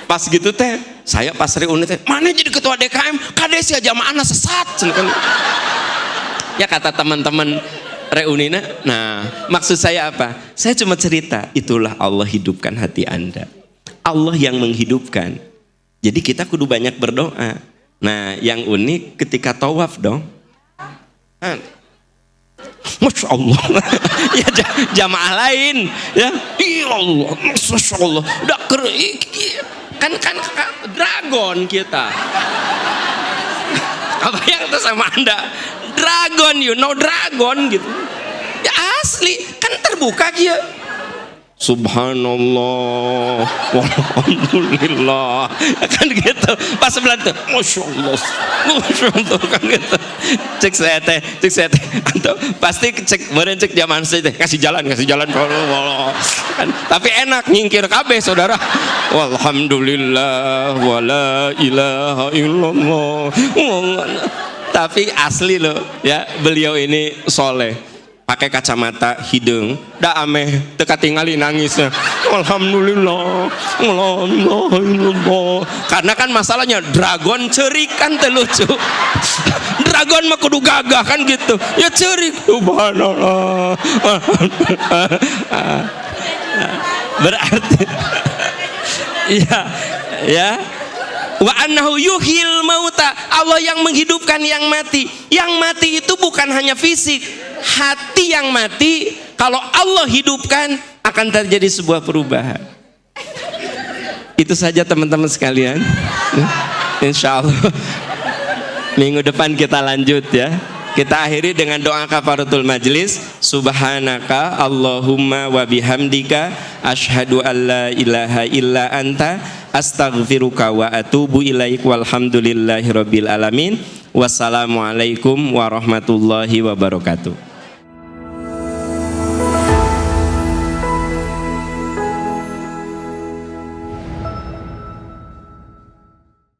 Pas gitu teh Saya pas reuni teh, mana jadi ketua DKM? Kades ya jamaahna sesat. Kan. Ya kata teman-teman reunina. Nah, maksud saya apa? Saya cuma cerita, itulah Allah hidupkan hati Anda. Allah yang menghidupkan. Jadi kita kudu banyak berdoa. Nah, yang unik ketika tawaf dong. Masya Allah. Ya jamaah lain ya. Ya Allah, Masya Allah. Udah kan dragon kita. Apa yang itu sama Anda? Dragon, you know dragon gitu. Ya asli, kan terbuka dia. Subhanallah, walhamdulillah, kan gitu. Pas sebelah tuh, Masya Allah, kan gitu. Cek saya teh, atau pasti cek, beren cek zaman saya teh, kasih jalan, kan. Tapi enak nyingkir kabeh saudara. Walhamdulillah, wala ilaha illallah. Tapi asli loh, ya beliau ini soleh. Pakai kacamata hidung, dah ameh teka tinggali nangisnya. Alhamdulillah, alhamdulillah. Karena kan masalahnya dragon cerik kan terlucu. Dragon mah kudu gagah kan gitu. Ya cerik. Subhanallah. Berarti, ya. Wa annahu yuhil mauta, Allah yang menghidupkan yang mati. Yang mati itu bukan hanya fisik, hati yang mati. Kalau Allah hidupkan akan terjadi sebuah perubahan. Itu saja teman-teman sekalian. Insya Allah minggu depan kita lanjut ya. Kita akhiri dengan doa kafaratul majlis. Subhanaka Allahumma wa bihamdika asyhadu an la ilaha illa anta astaghfiruka wa atubu ilaik walhamdulillahi rabbil alamin. Wassalamualaikum warahmatullahi wabarakatuh.